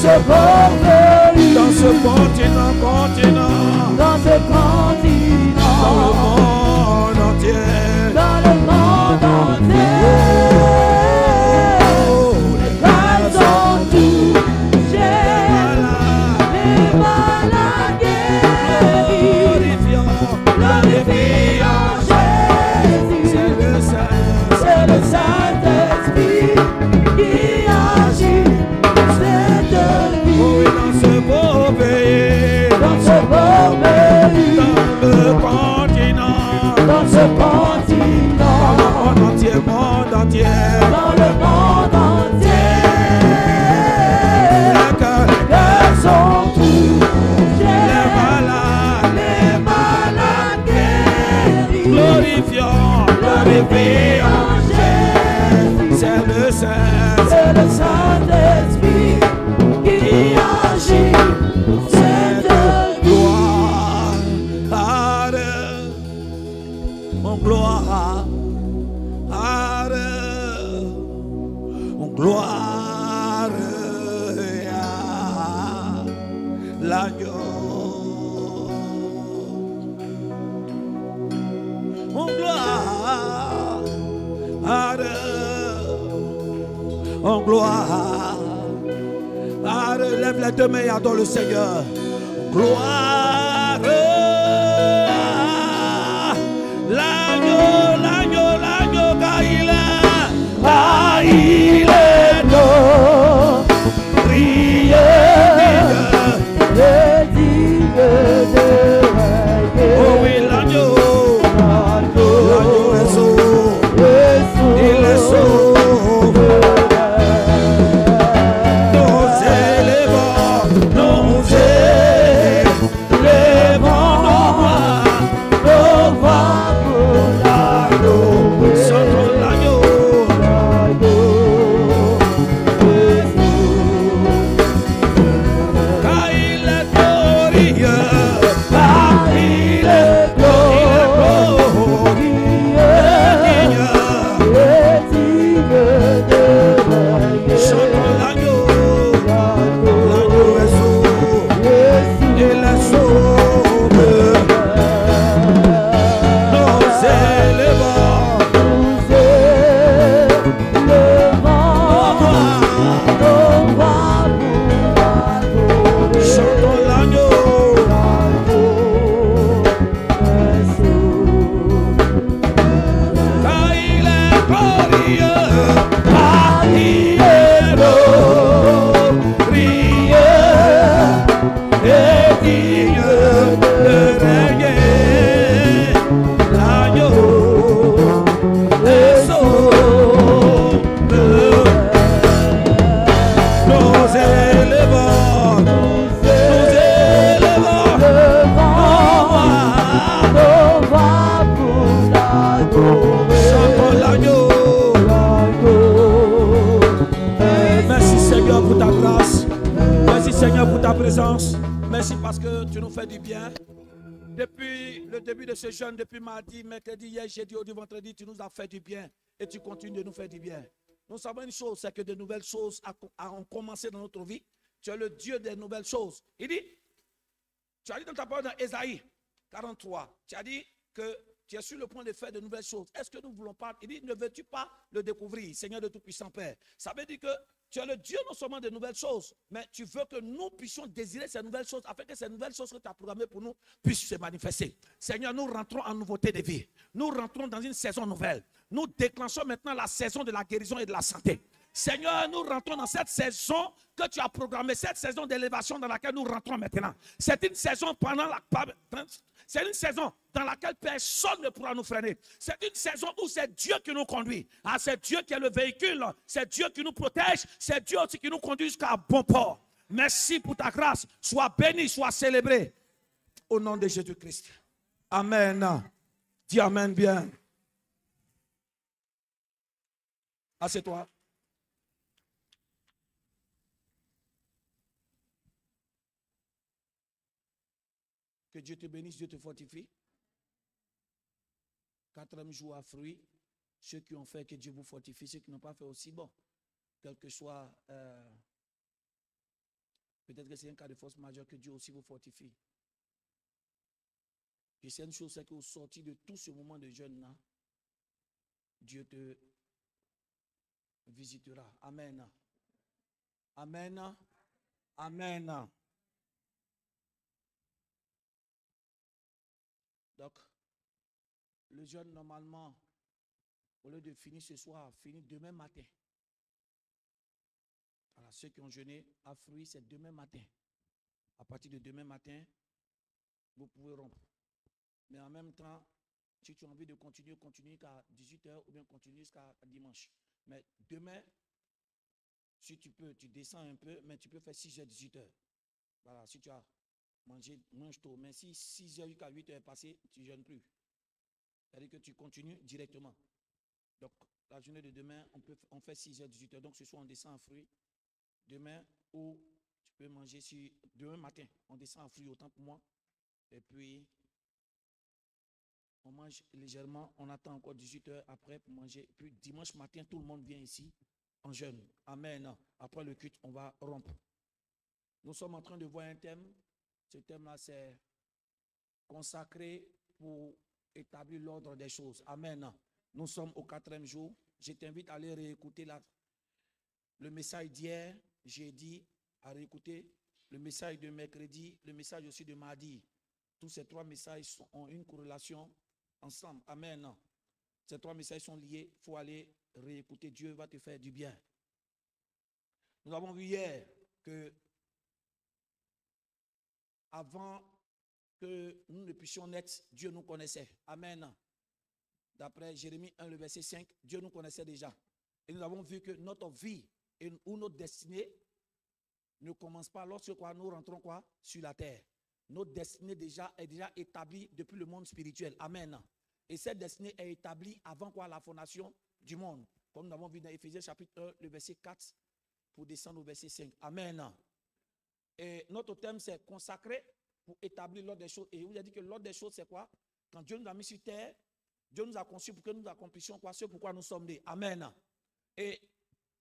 ce beau pays, dans ce continent, dans ce continent, dans le monde entier, dans le monde entier. Les grâces sont touchées, les malades guéris, glorifiant Jésus. C'est le Saint-Esprit qui agit cette vie. Oui, dans ce beau pays, dans ce beau pays, dans le continent, dans ce continent, dans le monde entier, dans le monde entier. Les cœurs sont touchés, les malades guéris, glorifiant Jésus. C'est le Saint-Esprit qui agit cette gloire, mon gloire, mon gloire, l'agneau, mon gloire, en gloire. Lève les deux mains et adore le Seigneur. Gloire. L'agneau, l'agneau, l'agneau, car il est nos prières. Oh oui, l'agneau. L'agneau est sauvé. Il est sauvé. Merci parce que tu nous fais du bien. Depuis le début de ce jeûne, depuis mardi, mercredi, hier, jeudi, aujourd'hui, vendredi, tu nous as fait du bien et tu continues de nous faire du bien. Nous savons une chose, c'est que de nouvelles choses ont commencé dans notre vie. Tu es le Dieu des nouvelles choses. Il dit, tu as dit dans ta parole dans Ésaïe 43, tu as dit que tu es sur le point de faire de nouvelles choses. Est-ce que nous ne voulons pas? Il dit, ne veux-tu pas le découvrir, Seigneur de Tout-Puissant Père? Ça veut dire que tu es le Dieu non seulement de nouvelles choses, mais tu veux que nous puissions désirer ces nouvelles choses afin que ces nouvelles choses que tu as programmées pour nous puissent se manifester. Seigneur, nous rentrons en nouveauté de vie. Nous rentrons dans une saison nouvelle. Nous déclenchons maintenant la saison de la guérison et de la santé. Seigneur, nous rentrons dans cette saison que tu as programmée, cette saison d'élévation dans laquelle nous rentrons maintenant. C'est une saison c'est une saison dans laquelle personne ne pourra nous freiner. C'est une saison où c'est Dieu qui nous conduit. Ah, c'est Dieu qui est le véhicule. C'est Dieu qui nous protège. C'est Dieu aussi qui nous conduit jusqu'à bon port. Merci pour ta grâce. Sois béni, sois célébré. Au nom de Jésus-Christ. Amen. Dis amen bien. Assieds-toi. Que Dieu te bénisse, Dieu te fortifie. 4e jour à fruit. Ceux qui ont fait, que Dieu vous fortifie. Ceux qui n'ont pas fait aussi, bon. Quel que soit Peut-être que c'est un cas de force majeure que Dieu aussi vous fortifie. Et c'est une chose, c'est qu'au sortir de tout ce moment de jeûne-là, Dieu te visitera. Amen. Amen. Amen. Donc, le jeûne, normalement, au lieu de finir ce soir, finit demain matin. Voilà, ceux qui ont jeûné à fruits, c'est demain matin. À partir de demain matin, vous pouvez rompre. Mais en même temps, si tu as envie de continuer jusqu'à 18h ou bien continuer jusqu'à dimanche. Mais demain, si tu peux, tu descends un peu, mais tu peux faire 6h, 18h. Voilà, si tu as mangé, mange tôt. Mais si 6h jusqu'à 8h est passé, tu ne jeûnes plus. C'est-à-dire que tu continues directement. Donc, la journée de demain, on fait 6h, 18h. Donc, ce soir, on descend en fruits. Demain, ou tu peux manger demain matin, on descend en fruits autant pour moi. Et puis, on mange légèrement, on attend encore 18h après pour manger. Et puis, dimanche matin, tout le monde vient ici en jeûne. Amen. Après le culte, on va rompre. Nous sommes en train de voir un thème. Ce thème-là, c'est consacré pour établir l'ordre des choses. Amen. Nous sommes au 4e jour. Je t'invite à aller réécouter le message d'hier. J'ai dit à réécouter le message de mercredi, le message aussi de mardi. Tous ces 3 messages ont une corrélation ensemble. Amen. Ces 3 messages sont liés. Il faut aller réécouter. Dieu va te faire du bien. Nous avons vu hier que avant que nous ne puissions naître, Dieu nous connaissait. Amen. D'après Jérémie 1, le verset 5, Dieu nous connaissait déjà. Et nous avons vu que notre vie ou notre destinée ne commence pas lorsque nous rentrons sur la terre. Notre destinée est déjà établie depuis le monde spirituel. Amen. Et cette destinée est établie avant la fondation du monde. Comme nous avons vu dans Éphésiens chapitre 1, le verset 4, pour descendre au verset 5. Amen. Et notre thème, c'est consacré pour établir l'ordre des choses. Et je vous ai dit que l'ordre des choses, c'est quoi? Quand Dieu nous a mis sur terre, Dieu nous a conçus pour que nous accomplissions ce pourquoi nous sommes nés. Amen. Et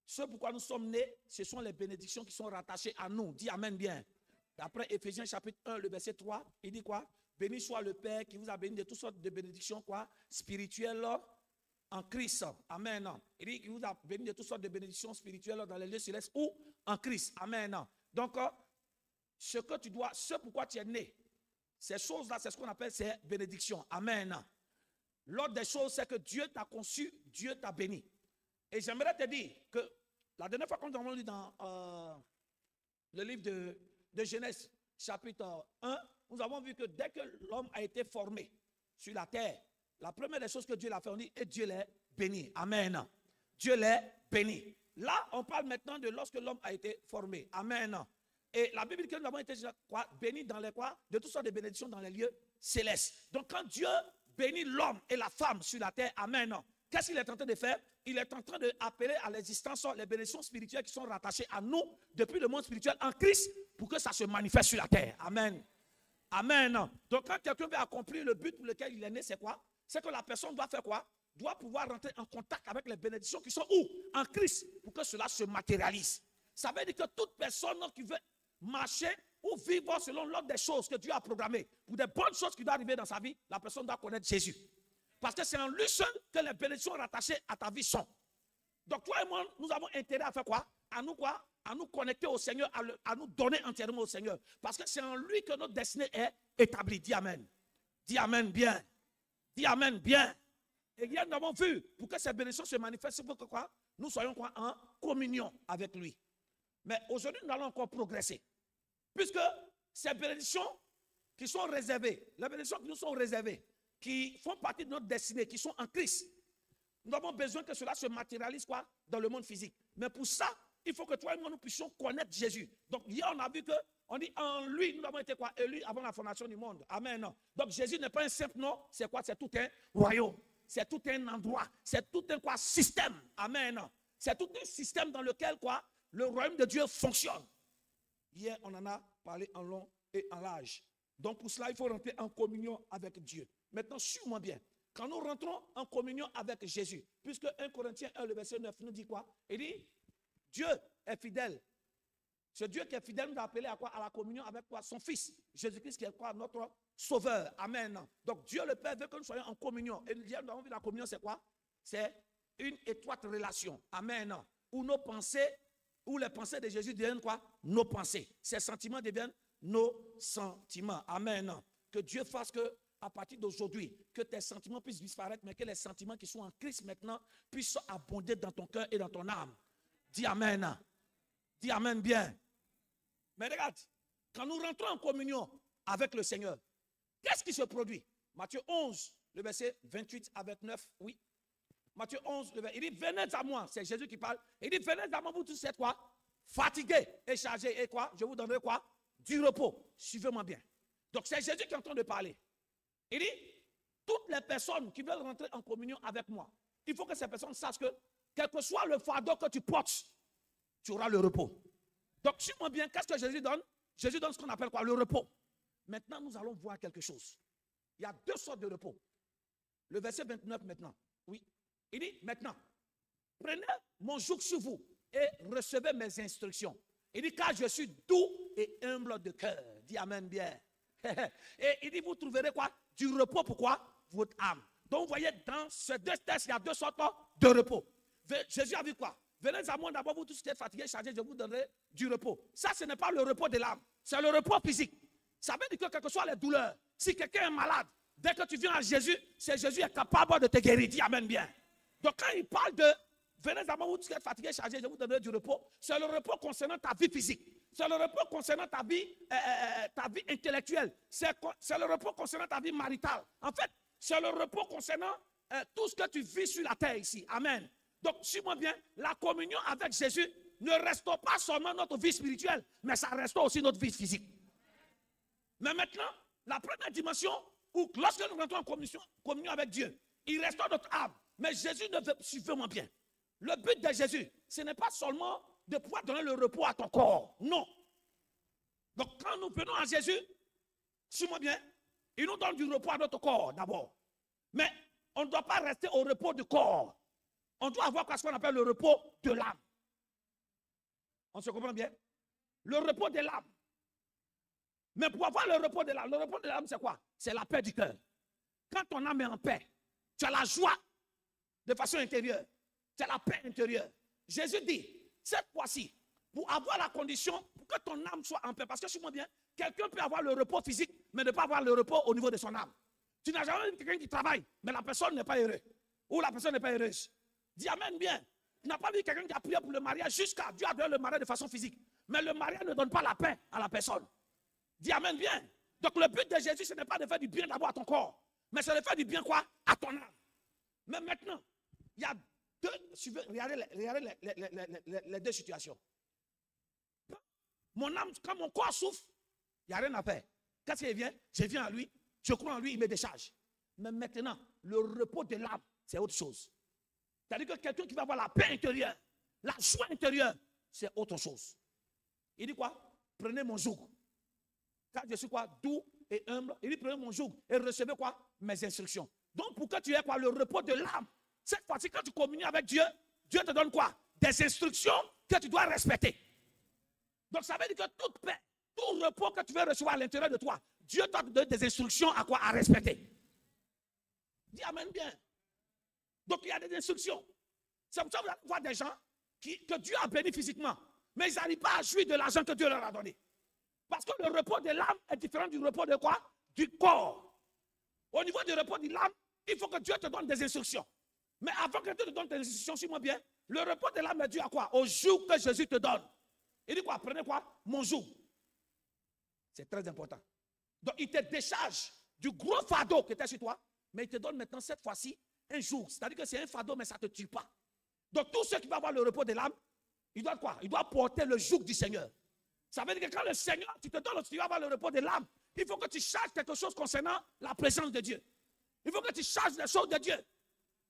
ce pourquoi nous sommes nés, ce sont les bénédictions qui sont rattachées à nous. Dis Amen bien. D'après Éphésiens chapitre 1, le verset 3, il dit quoi? Béni soit le Père qui vous a béni de toutes sortes de bénédictions spirituelles en Christ. Amen. Il dit qu'il vous a béni de toutes sortes de bénédictions spirituelles dans les lieux célestes ou en Christ. Amen. Donc, ce pourquoi tu es né, ces choses-là, c'est ce qu'on appelle ces bénédictions. Amen. L'ordre des choses, c'est que Dieu t'a conçu, Dieu t'a béni. Et j'aimerais te dire que la dernière fois, quand nous avons lu dans le livre de Genèse, chapitre 1, nous avons vu que dès que l'homme a été formé sur la terre, la première des choses que Dieu l'a fait, on dit, et Dieu l'a béni. Amen. Dieu l'a béni. Là, on parle maintenant de lorsque l'homme a été formé. Amen. Et la Bible dit que nous avons été bénis dans les de toutes sortes de bénédictions dans les lieux célestes. Donc quand Dieu bénit l'homme et la femme sur la terre, amen. Qu'est-ce qu'il est en train de faire? Il est en train d'appeler à l'existence les bénédictions spirituelles qui sont rattachées à nous depuis le monde spirituel en Christ pour que ça se manifeste sur la terre. Amen. Amen. Donc quand quelqu'un veut accomplir le but pour lequel il est né, c'est quoi? C'est que la personne doit faire quoi? Doit pouvoir rentrer en contact avec les bénédictions qui sont où? En Christ, pour que cela se matérialise. Ça veut dire que toute personne qui veut marcher ou vivre selon l'ordre des choses que Dieu a programmées, pour des bonnes choses qui doivent arriver dans sa vie, la personne doit connaître Jésus. Parce que c'est en lui seul que les bénédictions rattachées à ta vie sont. Donc toi et moi, nous avons intérêt à faire quoi? À nous connecter au Seigneur, à nous donner entièrement au Seigneur. Parce que c'est en lui que notre destinée est établie. Dis Amen. Dis Amen bien. Dis Amen bien. Et hier, nous avons vu, pour que ces bénédictions se manifestent, pour que quoi? Nous soyons quoi? En communion avec lui. Mais aujourd'hui, nous allons encore progresser. Puisque ces bénédictions qui sont réservées, les bénédictions qui nous sont réservées, qui font partie de notre destinée, qui sont en Christ, nous avons besoin que cela se matérialise quoi? Dans le monde physique. Mais pour ça, il faut que toi et moi, nous puissions connaître Jésus. Donc hier, on a vu que, on dit en lui, nous avons été quoi? Élus avant la fondation du monde. Amen. Donc Jésus n'est pas un simple nom, c'est quoi? C'est tout un royaume. C'est tout un endroit. C'est tout un quoi? Système. Amen. C'est tout un système dans lequel quoi? Le royaume de Dieu fonctionne. Hier, on en a parlé en long et en large. Donc pour cela, il faut rentrer en communion avec Dieu. Maintenant, suis-moi bien. Quand nous rentrons en communion avec Jésus, puisque 1 Corinthiens 1, le verset 9 nous dit quoi? Il dit, Dieu est fidèle Ce Dieu qui est fidèle nous a appelés à quoi? À la communion avec quoi? Son Fils, Jésus-Christ qui est quoi? Notre Sauveur. Amen. Donc Dieu le Père veut que nous soyons en communion. Et nous avons vu la communion, c'est quoi? C'est une étroite relation. Amen. Où nos pensées, où les pensées de Jésus deviennent quoi? Nos pensées. Ses sentiments deviennent nos sentiments. Amen. Que Dieu fasse que, à partir d'aujourd'hui, que tes sentiments puissent disparaître, mais que les sentiments qui sont en Christ maintenant puissent abonder dans ton cœur et dans ton âme. Dis Amen. Dis Amen bien. Mais regarde, quand nous rentrons en communion avec le Seigneur, qu'est-ce qui se produit? Matthieu 11, le verset 28 à 29, oui. Matthieu 11, il dit, venez à moi, c'est Jésus qui parle. Il dit, venez à moi, vous tous êtes quoi? Fatigués et chargés, et quoi? Je vous donnerai quoi? Du repos. Suivez-moi bien. Donc c'est Jésus qui est en train de parler. Il dit, toutes les personnes qui veulent rentrer en communion avec moi, il faut que ces personnes sachent que, quel que soit le fardeau que tu portes, tu auras le repos. Donc, suis-moi bien, qu'est-ce que Jésus donne? Jésus donne ce qu'on appelle quoi? Le repos. Maintenant, nous allons voir quelque chose. Il y a deux sortes de repos. Le verset 29 maintenant. Oui. Il dit, maintenant, prenez mon joug sur vous et recevez mes instructions. Il dit, car je suis doux et humble de cœur. Dis Amen bien. Et il dit, vous trouverez quoi? Du repos, pourquoi? Votre âme. Donc, vous voyez, dans ces deux textes, il y a deux sortes de repos. Jésus a vu quoi? Venez à moi d'abord, vous tous qui êtes fatigués, chargés, je vous donnerai du repos. Ça, ce n'est pas le repos de l'âme, c'est le repos physique. Ça veut dire que quelles que soient les douleurs, si quelqu'un est malade, dès que tu viens à Jésus, c'est Jésus est capable de te guérir. Dis Amen bien. Donc quand il parle de venez à moi, vous tous qui êtes fatigués, chargés, je vous donnerai du repos, c'est le repos concernant ta vie physique. C'est le repos concernant ta vie intellectuelle. C'est le repos concernant ta vie maritale. En fait, c'est le repos concernant tout ce que tu vis sur la terre ici. Amen. Donc, suis-moi bien, la communion avec Jésus ne reste pas seulement notre vie spirituelle, mais ça reste aussi notre vie physique. Mais maintenant, la première dimension, où lorsque nous rentrons en communion avec Dieu, il reste notre âme. Mais Jésus ne veut, suivez-moi bien. Le but de Jésus, ce n'est pas seulement de pouvoir donner le repos à ton corps. Non. Donc, quand nous venons à Jésus, suis-moi bien, il nous donne du repos à notre corps d'abord. Mais on ne doit pas rester au repos du corps. On doit avoir ce qu'on appelle le repos de l'âme. On se comprend bien? Le repos de l'âme. Mais pour avoir le repos de l'âme, c'est quoi? C'est la paix du cœur. Quand ton âme est en paix, tu as la joie de façon intérieure. Tu as la paix intérieure. Jésus dit, cette fois-ci, pour avoir la condition, pour que ton âme soit en paix, parce que suis-moi bien, quelqu'un peut avoir le repos physique, mais ne pas avoir le repos au niveau de son âme. Tu n'as jamais vu quelqu'un qui travaille, mais la personne n'est pas heureuse. Ou la personne n'est pas heureuse. Dis Amen bien. Tu n'as pas vu quelqu'un qui a prié pour le mariage jusqu'à Dieu a donné le mariage de façon physique. Mais le mariage ne donne pas la paix à la personne. Dis Amen bien. Donc le but de Jésus, ce n'est pas de faire du bien d'abord à ton corps, mais c'est de faire du bien quoi? À ton âme. Mais maintenant, il y a deux, regardez les deux situations. Mon âme, quand mon corps souffre, il n'y a rien à faire. Quand il vient, je viens à lui, je crois en lui, il me décharge. Mais maintenant, le repos de l'âme, c'est autre chose. C'est-à-dire que quelqu'un qui va avoir la paix intérieure, la joie intérieure, c'est autre chose. Il dit quoi? Prenez mon joug. Car je suis quoi? Doux et humble. Il dit prenez mon joug et recevez quoi? Mes instructions. Donc pour que tu aies quoi? Le repos de l'âme. Cette fois-ci, quand tu communies avec Dieu, Dieu te donne quoi? Des instructions que tu dois respecter. Donc ça veut dire que toute paix, tout repos que tu veux recevoir à l'intérieur de toi, Dieu t'a donné des instructions à quoi? À respecter. Dis Amen bien. Donc il y a des instructions. C'est pour ça que vous allez voir des gens que Dieu a bénis physiquement, mais ils n'arrivent pas à jouir de l'argent que Dieu leur a donné. Parce que le repos de l'âme est différent du repos de quoi? Du corps. Au niveau du repos de l'âme, il faut que Dieu te donne des instructions. Mais avant que Dieu te donne des instructions, suis-moi bien, le repos de l'âme est dû à quoi? Au joug que Jésus te donne. Il dit quoi? Prenez quoi? Mon joug. C'est très important. Donc il te décharge du gros fardeau qui était sur toi, mais il te donne maintenant cette fois-ci un joug. C'est-à-dire que c'est un fardeau, mais ça ne te tue pas. Donc tous ceux qui vont avoir le repos de l'âme, ils doivent quoi? Ils doivent porter le joug du Seigneur. Ça veut dire que quand le Seigneur, tu te donnes, tu vas avoir le repos de l'âme, il faut que tu charges quelque chose concernant la présence de Dieu. Il faut que tu charges les choses de Dieu.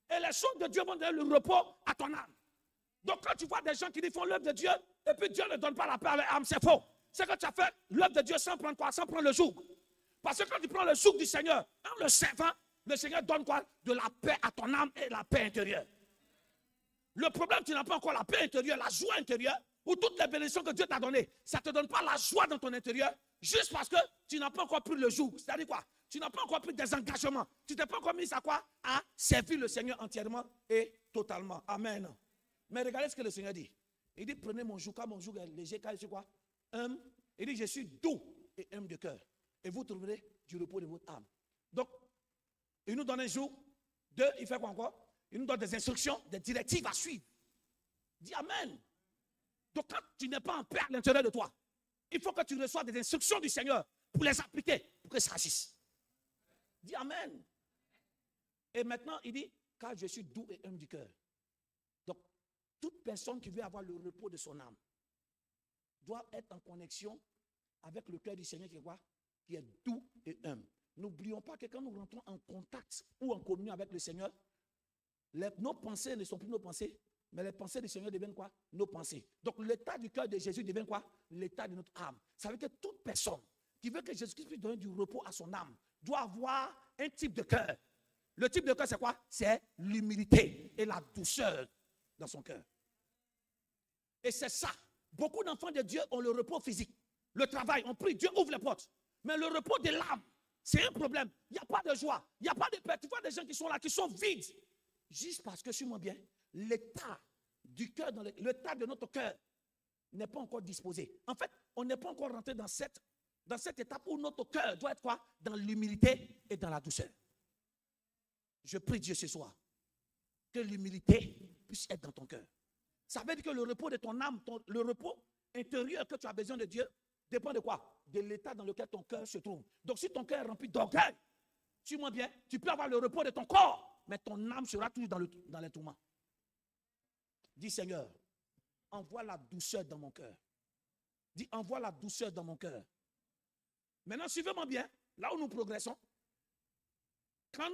Et les choses de Dieu vont donner le repos à ton âme. Donc quand tu vois des gens qui font l'œuvre de Dieu, et puis Dieu ne donne pas la paix à l'âme, c'est faux. C'est que tu as fait l'œuvre de Dieu sans prendre quoi? Sans prendre le joug. Parce que quand tu prends le joug du Seigneur, en le servant, le Seigneur donne quoi? De la paix à ton âme et la paix intérieure. Le problème, tu n'as pas encore la paix intérieure, la joie intérieure, ou toutes les bénédictions que Dieu t'a données, ça ne te donne pas la joie dans ton intérieur, juste parce que tu n'as pas encore pris le joug. C'est-à-dire quoi? Tu n'as pas encore pris des engagements. Tu t'es pas encore mis à quoi? À servir le Seigneur entièrement et totalement. Amen. Mais regardez ce que le Seigneur dit. Il dit, prenez mon joug, car mon joug est léger, car je suis quoi? Il dit, je suis doux et humble de cœur. Et vous trouverez du repos de votre âme. Donc, il nous donne un jour. 2, il fait quoi encore? Il nous donne des instructions, des directives à suivre. Dis Amen. Donc quand tu n'es pas en paix à l'intérieur de toi, il faut que tu reçoives des instructions du Seigneur pour les appliquer, pour que ça agisse. Dis Amen. Et maintenant, il dit, car je suis doux et humble du cœur. Donc, toute personne qui veut avoir le repos de son âme doit être en connexion avec le cœur du Seigneur qui est quoi? Qui est doux et humble. N'oublions pas que quand nous rentrons en contact ou en communion avec le Seigneur, nos pensées ne sont plus nos pensées, mais les pensées du Seigneur deviennent quoi? Nos pensées. Donc l'état du cœur de Jésus devient quoi? L'état de notre âme. Ça veut dire que toute personne qui veut que Jésus-Christ puisse donner du repos à son âme doit avoir un type de cœur. Le type de cœur, c'est quoi? C'est l'humilité et la douceur dans son cœur. Et c'est ça. Beaucoup d'enfants de Dieu ont le repos physique. Le travail, on prie, Dieu ouvre les portes. Mais le repos de l'âme, c'est un problème. Il n'y a pas de joie. Il n'y a pas de paix. Tu vois des gens qui sont là, qui sont vides. Juste parce que, suis-moi bien, l'état du cœur, l'état de notre cœur n'est pas encore disposé. En fait, on n'est pas encore rentré dans cette étape où notre cœur doit être quoi? Dans l'humilité et dans la douceur. Je prie Dieu ce soir que l'humilité puisse être dans ton cœur. Ça veut dire que le repos de ton âme, le repos intérieur que tu as besoin de Dieu, dépend de quoi? De l'état dans lequel ton cœur se trouve. Donc si ton cœur est rempli d'orgueil, suis-moi bien, tu peux avoir le repos de ton corps, mais ton âme sera toujours dans les tourments. Dis Seigneur, envoie la douceur dans mon cœur. Dis envoie la douceur dans mon cœur. Maintenant, suivez-moi bien, là où nous progressons, quand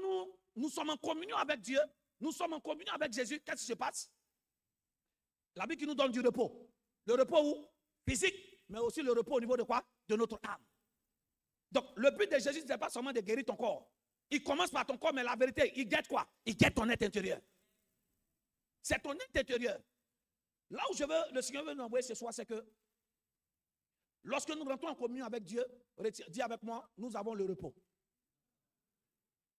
nous sommes en communion avec Dieu, nous sommes en communion avec Jésus, qu'est-ce qui se passe? La Bible qui nous donne du repos. Le repos où? Physique, mais aussi le repos au niveau de quoi? De notre âme. Donc, le but de Jésus, ce n'est pas seulement de guérir ton corps. Il commence par ton corps, mais la vérité, il guette quoi? Il guette ton être intérieur. C'est ton être intérieur. Là où le Seigneur veut nous envoyer ce soir, c'est que lorsque nous rentrons en communion avec Dieu, dis avec moi, nous avons le repos.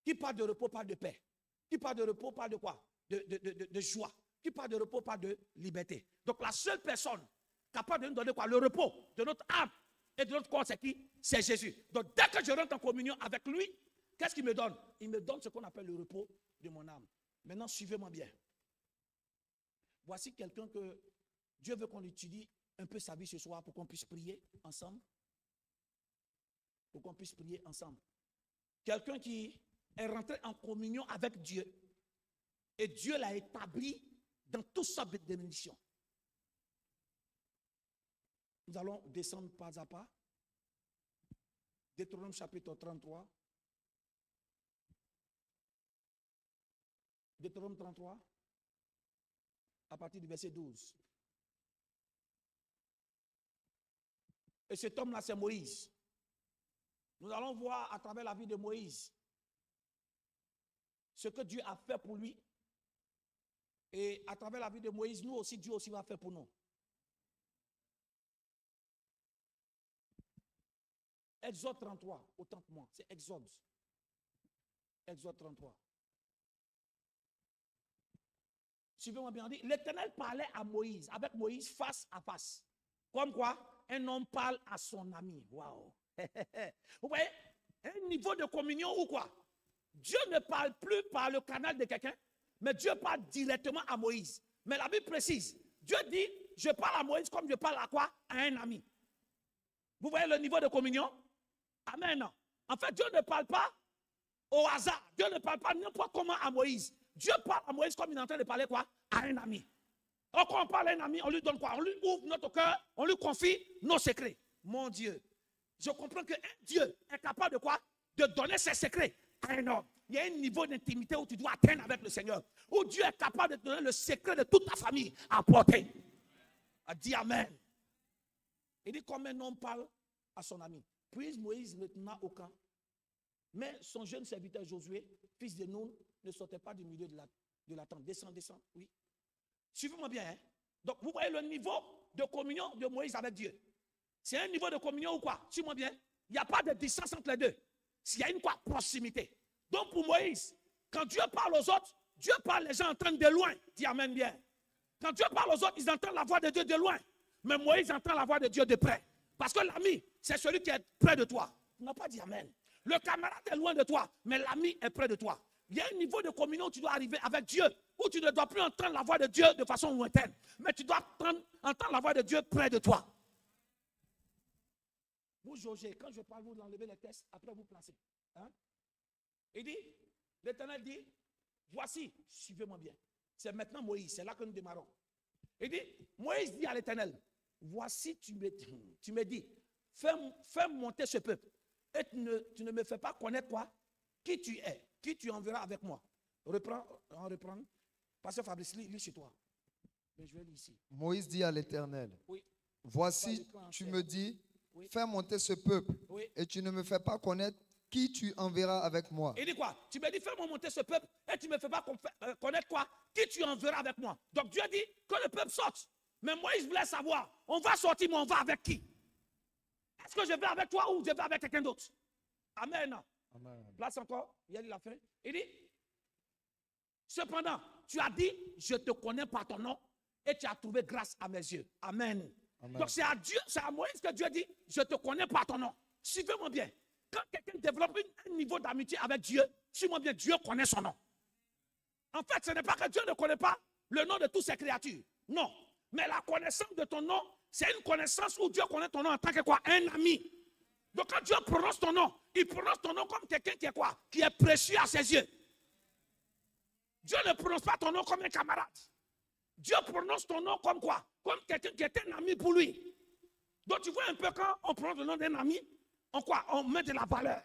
Qui parle de repos, parle de paix. Qui parle de repos, parle de quoi? De joie. Qui parle de repos, parle de liberté. Donc la seule personne capable de nous donner quoi? Le repos de notre âme et de notre corps, c'est qui? C'est Jésus. Donc dès que je rentre en communion avec lui, qu'est-ce qu'il me donne? Il me donne ce qu'on appelle le repos de mon âme. Maintenant, suivez-moi bien. Voici quelqu'un que Dieu veut qu'on étudie un peu sa vie ce soir pour qu'on puisse prier ensemble. Pour qu'on puisse prier ensemble. Quelqu'un qui est rentré en communion avec Dieu et Dieu l'a établi dans toutes sortes de bénédictions. Nous allons descendre pas à pas. Deutéronome chapitre 33. Deutéronome 33, à partir du verset 12. Et cet homme-là, c'est Moïse. Nous allons voir à travers la vie de Moïse ce que Dieu a fait pour lui. Et à travers la vie de Moïse, nous aussi, Dieu aussi va faire pour nous. Exode 33, autant que moi, c'est Exode. Exode 33. Suivez-moi bien, dit, l'Éternel parlait à Moïse, avec Moïse face à face. Comme quoi, un homme parle à son ami. Waouh! Vous voyez, un niveau de communion ou quoi? Dieu ne parle plus par le canal de quelqu'un, mais Dieu parle directement à Moïse. Mais la Bible précise, Dieu dit, je parle à Moïse comme je parle à quoi? À un ami. Vous voyez le niveau de communion? Amen. En fait, Dieu ne parle pas au hasard. Dieu ne parle pas n'importe comment à Moïse. Dieu parle à Moïse comme il est en train de parler quoi? À un ami. Or, quand on parle à un ami, on lui donne quoi? On lui ouvre notre cœur, on lui confie nos secrets. Mon Dieu, je comprends qu'un Dieu est capable de quoi? De donner ses secrets à un homme. Il y a un niveau d'intimité où tu dois atteindre avec le Seigneur. Où Dieu est capable de te donner le secret de toute ta famille à porter. Dis Amen. Il dit comme un homme parle à son ami. Puis Moïse ne tenait aucun. Mais son jeune serviteur Josué, fils de Nun, ne sortait pas du milieu de la tente. Descends, oui. Suivez-moi bien. Hein? Donc, vous voyez le niveau de communion de Moïse avec Dieu. C'est un niveau de communion ou quoi? Suis-moi bien. Il n'y a pas de distance entre les deux. Il y a une quoi? Proximité. Donc pour Moïse, quand Dieu parle aux autres, Dieu parle, les gens entendent de loin. Dis amen bien. Quand Dieu parle aux autres, ils entendent la voix de Dieu de loin. Mais Moïse entend la voix de Dieu de près. Parce que l'ami, c'est celui qui est près de toi. Tu n'as pas dit amen. Le camarade est loin de toi, mais l'ami est près de toi. Il y a un niveau de communion où tu dois arriver avec Dieu, où tu ne dois plus entendre la voix de Dieu de façon lointaine, mais tu dois entendre la voix de Dieu près de toi. Vous jaugez, quand je parle, vous enlevez les tests, après vous placez. Hein? Il dit, l'Éternel dit, voici, suivez-moi bien. C'est maintenant Moïse, c'est là que nous démarrons. Il dit, Moïse dit à l'Éternel, voici, tu me dis, fais monter ce peuple. Et tu ne me fais pas connaître quoi? Qui tu es, qui tu enverras avec moi. On reprend. Pasteur Fabrice, lis chez toi. Mais je vais lire ici. Moïse dit à l'Éternel, Oui. voici, tu me dis, Oui. fais monter ce peuple, Oui. et tu ne me fais pas connaître qui tu enverras avec moi. Il dit quoi? Tu me dis, fais-moi monter ce peuple, et tu ne me fais pas connaître quoi? Qui tu enverras avec moi. Donc Dieu dit que le peuple sorte. Mais Moïse voulait savoir, on va sortir, mais on va avec qui? Est-ce que je vais avec toi ou je vais avec quelqu'un d'autre? Amen. Amen. Place encore, il a dit la fin. Il dit, cependant, tu as dit, je te connais par ton nom et tu as trouvé grâce à mes yeux. Amen. Amen. Donc c'est à Dieu, c'est à Moïse que Dieu dit, je te connais par ton nom. Suivez-moi bien. Quand quelqu'un développe un niveau d'amitié avec Dieu, suivez-moi bien, Dieu connaît son nom. En fait, ce n'est pas que Dieu ne connaît pas le nom de toutes ses créatures. Non. Mais la connaissance de ton nom, c'est une connaissance où Dieu connaît ton nom en tant que quoi? Un ami. Donc quand Dieu prononce ton nom, il prononce ton nom comme quelqu'un qui est quoi? Qui est précieux à ses yeux. Dieu ne prononce pas ton nom comme un camarade. Dieu prononce ton nom comme quoi? Comme quelqu'un qui est un ami pour lui. Donc tu vois un peu quand on prononce le nom d'un ami, on met de la valeur.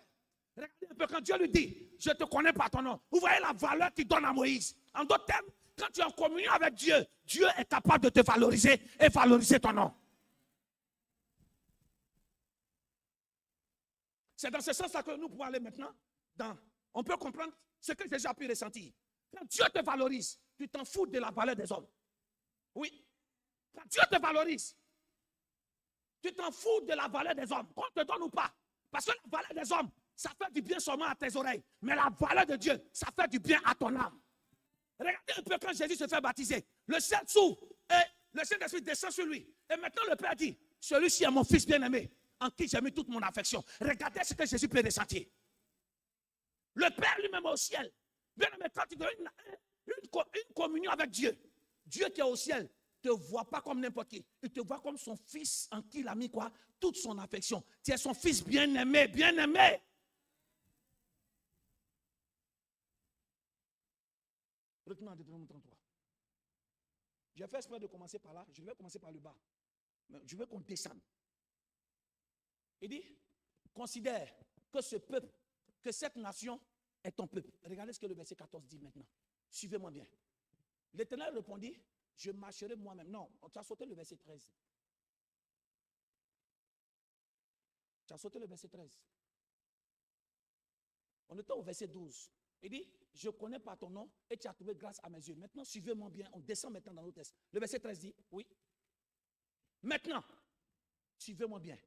Regardez un peu quand Dieu lui dit, je te connais par ton nom. Vous voyez la valeur qu'il donne à Moïse. En d'autres termes, quand tu es en communion avec Dieu, Dieu est capable de te valoriser et valoriser ton nom. C'est dans ce sens-là que nous pouvons aller maintenant. On peut comprendre ce que Jésus a pu ressentir. Quand Dieu te valorise, tu t'en fous de la valeur des hommes. Oui. Quand Dieu te valorise, tu t'en fous de la valeur des hommes, qu'on te donne ou pas. Parce que la valeur des hommes, ça fait du bien seulement à tes oreilles. Mais la valeur de Dieu, ça fait du bien à ton âme. Regardez un peu quand Jésus se fait baptiser. Le ciel s'ouvre et le Saint-Esprit descend sur lui. Et maintenant le Père dit, celui-ci est mon fils bien-aimé, en qui j'ai mis toute mon affection. Regardez ce que Jésus peut ressentir. Le Père lui-même au ciel. Bien-aimé, quand tu donnes une communion avec Dieu, Dieu qui est au ciel ne te voit pas comme n'importe qui. Il te voit comme son fils en qui il a mis quoi? Toute son affection. Tu es son fils bien-aimé, bien-aimé. Retournons en Deutéronome 33. J'ai fait exprès de commencer par là. Je vais commencer par le bas. Mais je veux qu'on descende. Il dit, considère que ce peuple, que cette nation est ton peuple. Regardez ce que le verset 14 dit maintenant. Suivez-moi bien. L'Éternel répondit, je marcherai moi-même. Non, tu as sauté le verset 13. Tu as sauté le verset 13. On était au verset 12. Il dit, je connais par ton nom et tu as trouvé grâce à mes yeux. Maintenant, suivez-moi bien. On descend maintenant dans nos textes. Le verset 13 dit, oui. Maintenant, suivez-moi bien.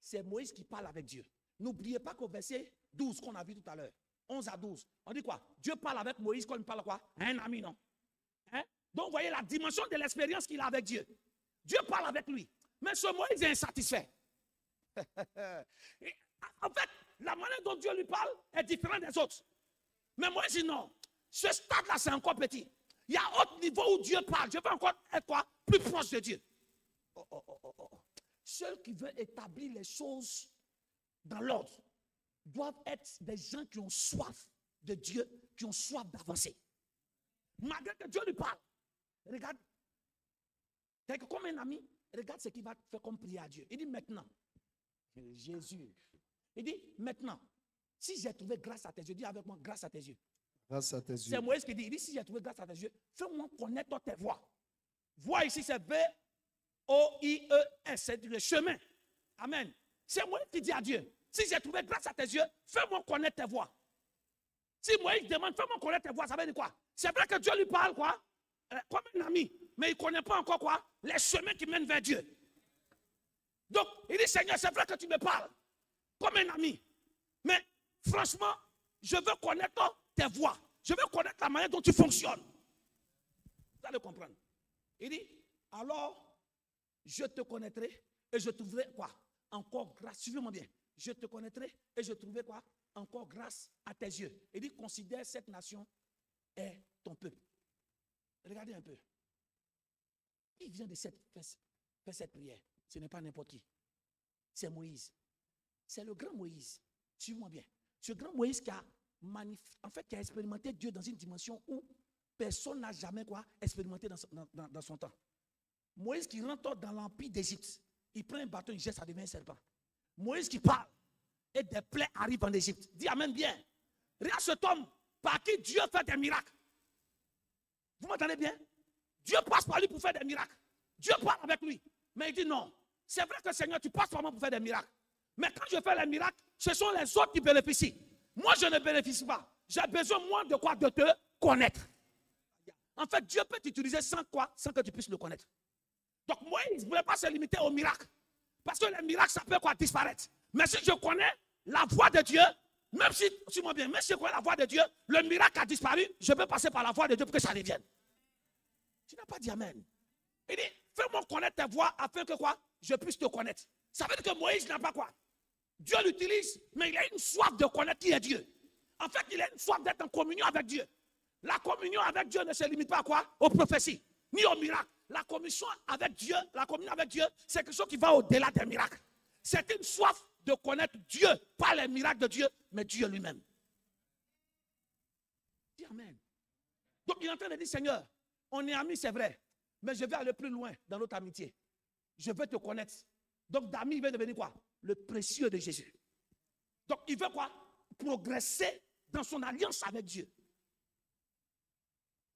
C'est Moïse qui parle avec Dieu. N'oubliez pas qu'au verset 12 qu'on a vu tout à l'heure, 11 à 12, on dit quoi? Dieu parle avec Moïse quand il parle quoi? Un ami, non? Hein? Donc, vous voyez la dimension de l'expérience qu'il a avec Dieu. Dieu parle avec lui. Mais ce Moïse est insatisfait. En fait, la manière dont Dieu lui parle est différente des autres. Mais Moïse dit non. Ce stade-là, c'est encore petit. Il y a un autre niveau où Dieu parle. Je veux encore être quoi? Plus proche de Dieu. Ceux qui veulent établir les choses dans l'ordre doivent être des gens qui ont soif de Dieu, qui ont soif d'avancer. Malgré que Dieu lui parle, regarde, comme un ami, regarde ce qu'il va faire comme prière à Dieu. Il dit maintenant, Jésus, il dit maintenant, si j'ai trouvé grâce à tes yeux, dis avec moi, grâce à tes yeux. Grâce à tes yeux. C'est Moïse qui dit, il dit, si j'ai trouvé grâce à tes yeux, fais-moi connaître tes voies. Voix ici, c'est V-O-I-E-S, c'est le chemin. Amen. C'est Moïse qui dit à Dieu, si j'ai trouvé grâce à tes yeux, fais-moi connaître tes voies. Si Moïse demande, fais-moi connaître tes voies, ça veut dire quoi? C'est vrai que Dieu lui parle quoi? Comme un ami. mais il ne connaît pas encore quoi? Les chemins qui mènent vers Dieu. Donc, il dit, Seigneur, c'est vrai que tu me parles comme un ami. Mais franchement, je veux connaître tes voies. Je veux connaître la manière dont tu fonctionnes. Vous allez comprendre. Il dit, alors, je te connaîtrai et je trouverai quoi? Encore grâce. Suivez-moi bien. Je te connaîtrai et je trouverai quoi? Encore grâce à tes yeux. Il dit, considère cette nation est ton peuple. Regardez un peu. Qui vient de faire cette prière? Ce n'est pas n'importe qui. C'est Moïse. C'est le grand Moïse. Suivez-moi bien. Ce grand Moïse qui a qui a expérimenté Dieu dans une dimension où personne n'a jamais quoi expérimenté dans son temps. Moïse qui rentre dans l'empire d'Égypte. Il prend un bâton, il jette, ça devient un serpent. Moïse qui parle et des plaies arrivent en Égypte. Dis amen bien. Regarde cet homme par qui Dieu fait des miracles. Vous m'entendez bien? Dieu passe par lui pour faire des miracles. Dieu parle avec lui. Mais il dit non. C'est vrai que Seigneur, tu passes par moi pour faire des miracles. Mais quand je fais les miracles, ce sont les autres qui bénéficient. Moi, je ne bénéficie pas. J'ai besoin, moi, de quoi? De te connaître. En fait, Dieu peut t'utiliser sans quoi? Sans que tu puisses le connaître. Donc, Moïse ne voulait pas se limiter aux miracles. Parce que les miracles, ça peut quoi? Disparaître. Mais si je connais la voix de Dieu, même si, suis-moi bien, même si je connais la voix de Dieu, le miracle a disparu, je peux passer par la voix de Dieu pour que ça revienne. Tu n'as pas dit amen. Il dit, fais-moi connaître ta voix afin que quoi? Je puisse te connaître. Ça veut dire que Moïse n'a pas quoi? Dieu l'utilise, mais il a une soif de connaître qui est Dieu. En fait, il a une soif d'être en communion avec Dieu. La communion avec Dieu ne se limite pas à quoi? Aux prophéties, ni aux miracles. La communion avec Dieu, c'est quelque chose qui va au-delà des miracles. C'est une soif de connaître Dieu, pas les miracles de Dieu, mais Dieu lui-même. Dis amen. Donc il est en train de dire, Seigneur, on est amis, c'est vrai, mais je vais aller plus loin dans notre amitié. Je veux te connaître. Donc d'ami, il veut devenir quoi? Le précieux de Jésus. Donc il veut quoi? Progresser dans son alliance avec Dieu.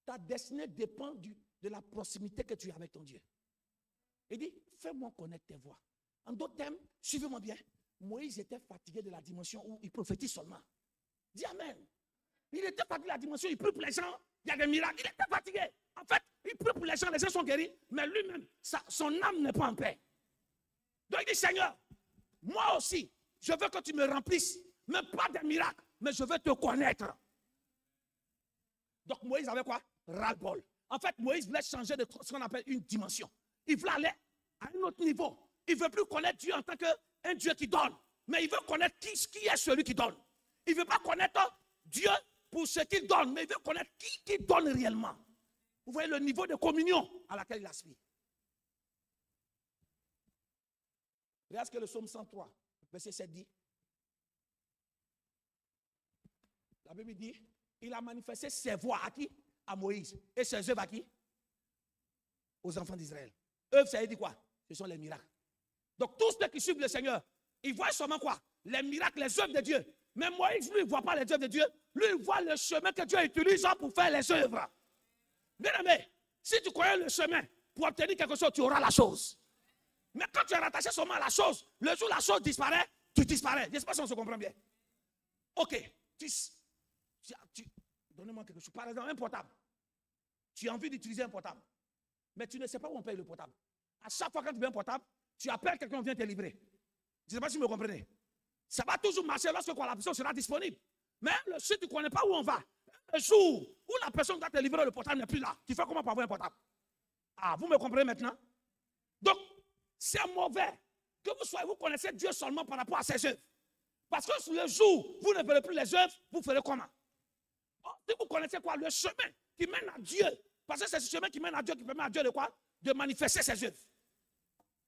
Ta destinée dépend de la proximité que tu as avec ton Dieu. Il dit, fais-moi connaître tes voies. En d'autres termes, suivez-moi bien. Moïse était fatigué de la dimension où il prophétise seulement. Dis amen. Il était fatigué de la dimension, il prie pour les gens, il y a des miracles. Il était fatigué. En fait, il prie pour les gens sont guéris, mais lui-même, son âme n'est pas en paix. Donc il dit, Seigneur, moi aussi, je veux que tu me remplisses, même pas des miracles, mais je veux te connaître. Donc Moïse avait quoi? Ras-le-bol. En fait, Moïse voulait changer de ce qu'on appelle une dimension. Il voulait aller à un autre niveau. Il ne veut plus connaître Dieu en tant qu'un Dieu qui donne, mais il veut connaître qui est celui qui donne. Il ne veut pas connaître Dieu pour ce qu'il donne, mais il veut connaître qui donne réellement. Vous voyez le niveau de communion à laquelle il aspire. Regarde ce que le psaume 103, verset 7 dit. La Bible dit, il a manifesté ses voies à qui? À Moïse. Et ses œuvres à qui? Aux enfants d'Israël. Œuvres, ça veut dire quoi? Ce sont les miracles. Donc tous ceux qui suivent le Seigneur, ils voient seulement quoi? Les miracles, les œuvres de Dieu. Mais Moïse, lui, il ne voit pas les œuvres de Dieu. Lui, il voit le chemin que Dieu utilise pour faire les œuvres. Bien aimé, si tu connais le chemin pour obtenir quelque chose, tu auras la chose. Mais quand tu es rattaché seulement à la chose, le jour où la chose disparaît, tu disparais. Je ne sais pas si on se comprend bien. Ok. Donnez-moi quelque chose. Par exemple, un portable. Tu as envie d'utiliser un portable. Mais tu ne sais pas où on paye le portable. À chaque fois que tu veux un portable, tu appelles quelqu'un qui vient te livrer. Je ne sais pas si vous me comprenez. Ça va toujours marcher lorsque la personne sera disponible. Mais si tu ne connais pas où on va, le jour où la personne qui va te livrer le portable n'est plus là, tu fais comment pour avoir un portable? Ah, vous me comprenez maintenant? Donc, c'est mauvais que vous connaissez Dieu seulement par rapport à ses œuvres. Parce que sur le jour où vous ne verrez plus les œuvres, vous ferez comment? Si vous connaissez quoi? Le chemin qui mène à Dieu. Parce que c'est ce chemin qui mène à Dieu, qui permet à Dieu de quoi? De manifester ses œuvres.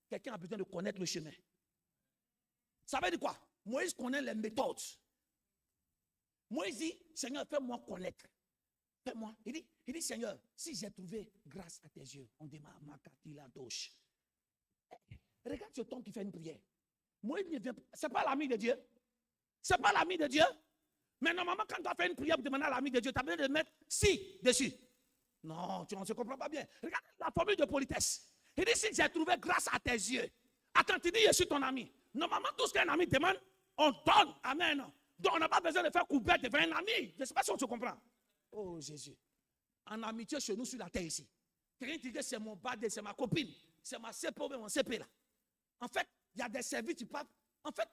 Quelqu'un a besoin de connaître le chemin. Ça veut dire quoi? Moïse connaît les méthodes. Moïse dit, Seigneur, fais-moi connaître. Fais-moi. Il dit, Seigneur, si j'ai trouvé grâce à tes yeux, on démarre Makati la douche. Regarde ce homme qui fait une prière. Moïse ne vient pas. Ce n'est pas l'ami de Dieu. Ce n'est pas l'ami de Dieu. Mais normalement, quand tu as fait une prière pour demander à l'ami de Dieu, tu as besoin de mettre si dessus. Non, tu ne se comprends pas bien. Regarde la formule de politesse. Il dit, si j'ai trouvé grâce à tes yeux. Attends, tu dis, je suis ton ami. Normalement, tout ce qu'un ami demande, on donne. Amen. Donc, on n'a pas besoin de faire couper devant un ami. Je ne sais pas si on se comprend. Oh, Jésus. En amitié chez nous, sur la terre ici. Quelqu'un qui dit que c'est mon badé, c'est ma copine, c'est ma CP ou mon CP là. En fait, il y a des services, tu parles. En fait,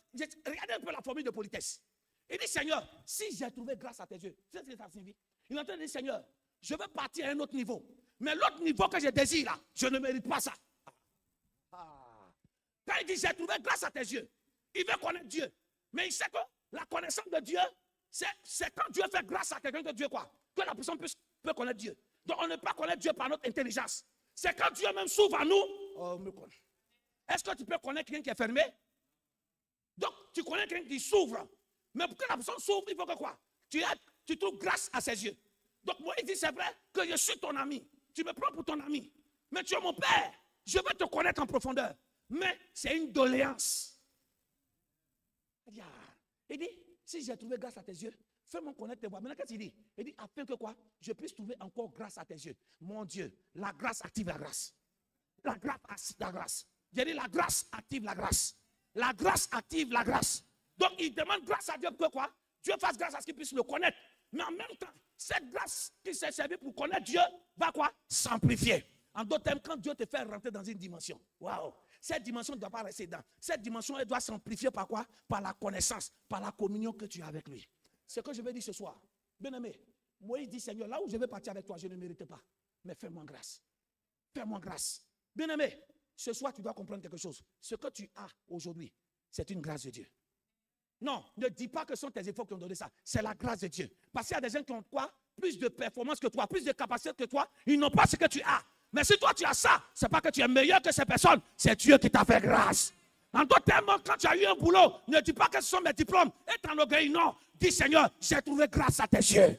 regardez un peu la formule de politesse. Il dit, Seigneur, si j'ai trouvé grâce à tes yeux, tu sais ce que ça signifie? Il est en train de dire, Seigneur, je veux partir à un autre niveau. Mais l'autre niveau que je désire là, je ne mérite pas ça. Quand il dit, j'ai trouvé grâce à tes yeux, il veut connaître Dieu. Mais il sait que la connaissance de Dieu, c'est quand Dieu fait grâce à quelqu'un que Dieu quoi? Que la personne peut connaître Dieu. Donc on ne peut pas connaître Dieu par notre intelligence. C'est quand Dieu même s'ouvre à nous, on me connaît. Est-ce que tu peux connaître quelqu'un qui est fermé? Donc tu connais quelqu'un qui s'ouvre. Mais pour que la personne s'ouvre, il faut que quoi? Tu trouves grâce à ses yeux. Donc moi il dit, c'est vrai que je suis ton ami. Tu me prends pour ton ami. Mais tu es mon père. Je veux te connaître en profondeur. Mais c'est une doléance. Il dit, si j'ai trouvé grâce à tes yeux, fais-moi connaître tes voies. Maintenant, qu'est-ce qu'il dit? Il dit, afin que quoi? Je puisse trouver encore grâce à tes yeux. Mon Dieu, la grâce active la grâce. La grâce active la grâce. J'ai dit, la grâce active la grâce. La grâce active la grâce. Donc, il demande grâce à Dieu pour que quoi? Dieu fasse grâce à ce qu'il puisse le connaître. Mais en même temps, cette grâce qui s'est servie pour connaître Dieu va quoi? S'amplifier. En d'autres termes, quand Dieu te fait rentrer dans une dimension, waouh! Cette dimension ne doit pas rester dedans. Cette dimension, elle doit s'amplifier par quoi? Par la connaissance, par la communion que tu as avec lui. Ce que je vais dire ce soir, bien-aimé, Moïse dit, Seigneur, là où je vais partir avec toi, je ne mérite pas. Mais fais-moi grâce. Fais-moi grâce. Bien-aimé, ce soir, tu dois comprendre quelque chose. Ce que tu as aujourd'hui, c'est une grâce de Dieu. Non, ne dis pas que ce sont tes efforts qui ont donné ça. C'est la grâce de Dieu. Parce qu'il y a des gens qui ont quoi? Plus de performance que toi, plus de capacité que toi. Ils n'ont pas ce que tu as. Mais si toi tu as ça, ce n'est pas que tu es meilleur que ces personnes, c'est Dieu qui t'a fait grâce. En d'autres termes, quand tu as eu un boulot, ne dis pas que ce sont mes diplômes et t'en orgueil, non. Dis Seigneur, j'ai trouvé grâce à tes yeux.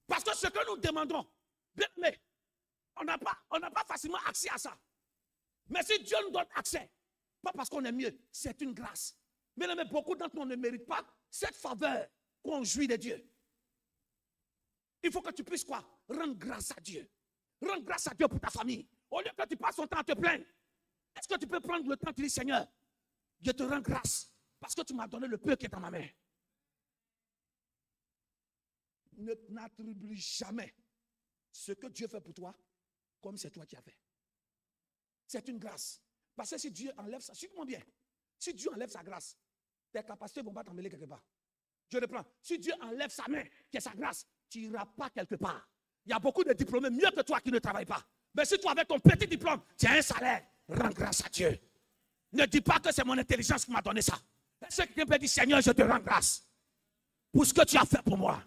Parce que ce que nous demandons, bien aimé, on n'a pas facilement accès à ça. Mais si Dieu nous donne accès, pas parce qu'on est mieux, c'est une grâce. Bien aimé, beaucoup d'entre nous ne méritent pas cette faveur qu'on jouit de Dieu. Il faut que tu puisses quoi? Rendre grâce à Dieu. Rendre grâce à Dieu pour ta famille. Au lieu que tu passes ton temps à te plaindre, est-ce que tu peux prendre le temps de dire, Seigneur, je te rends grâce parce que tu m'as donné le peu qui est dans ma main. Ne n'attribue jamais ce que Dieu fait pour toi comme c'est toi qui as fait. C'est une grâce. Parce que si Dieu enlève ça, suis-moi bien, si Dieu enlève sa grâce, tes capacités ne vont pas t'emmener quelque part. Je reprends. Si Dieu enlève sa main, qui est sa grâce, tu n'iras pas quelque part. Il y a beaucoup de diplômés mieux que toi qui ne travaillent pas. Mais si toi, avec ton petit diplôme, tu as un salaire, rends grâce à Dieu. Ne dis pas que c'est mon intelligence qui m'a donné ça. Est-ce que quelqu'un peut dire, Seigneur, je te rends grâce pour ce que tu as fait pour moi.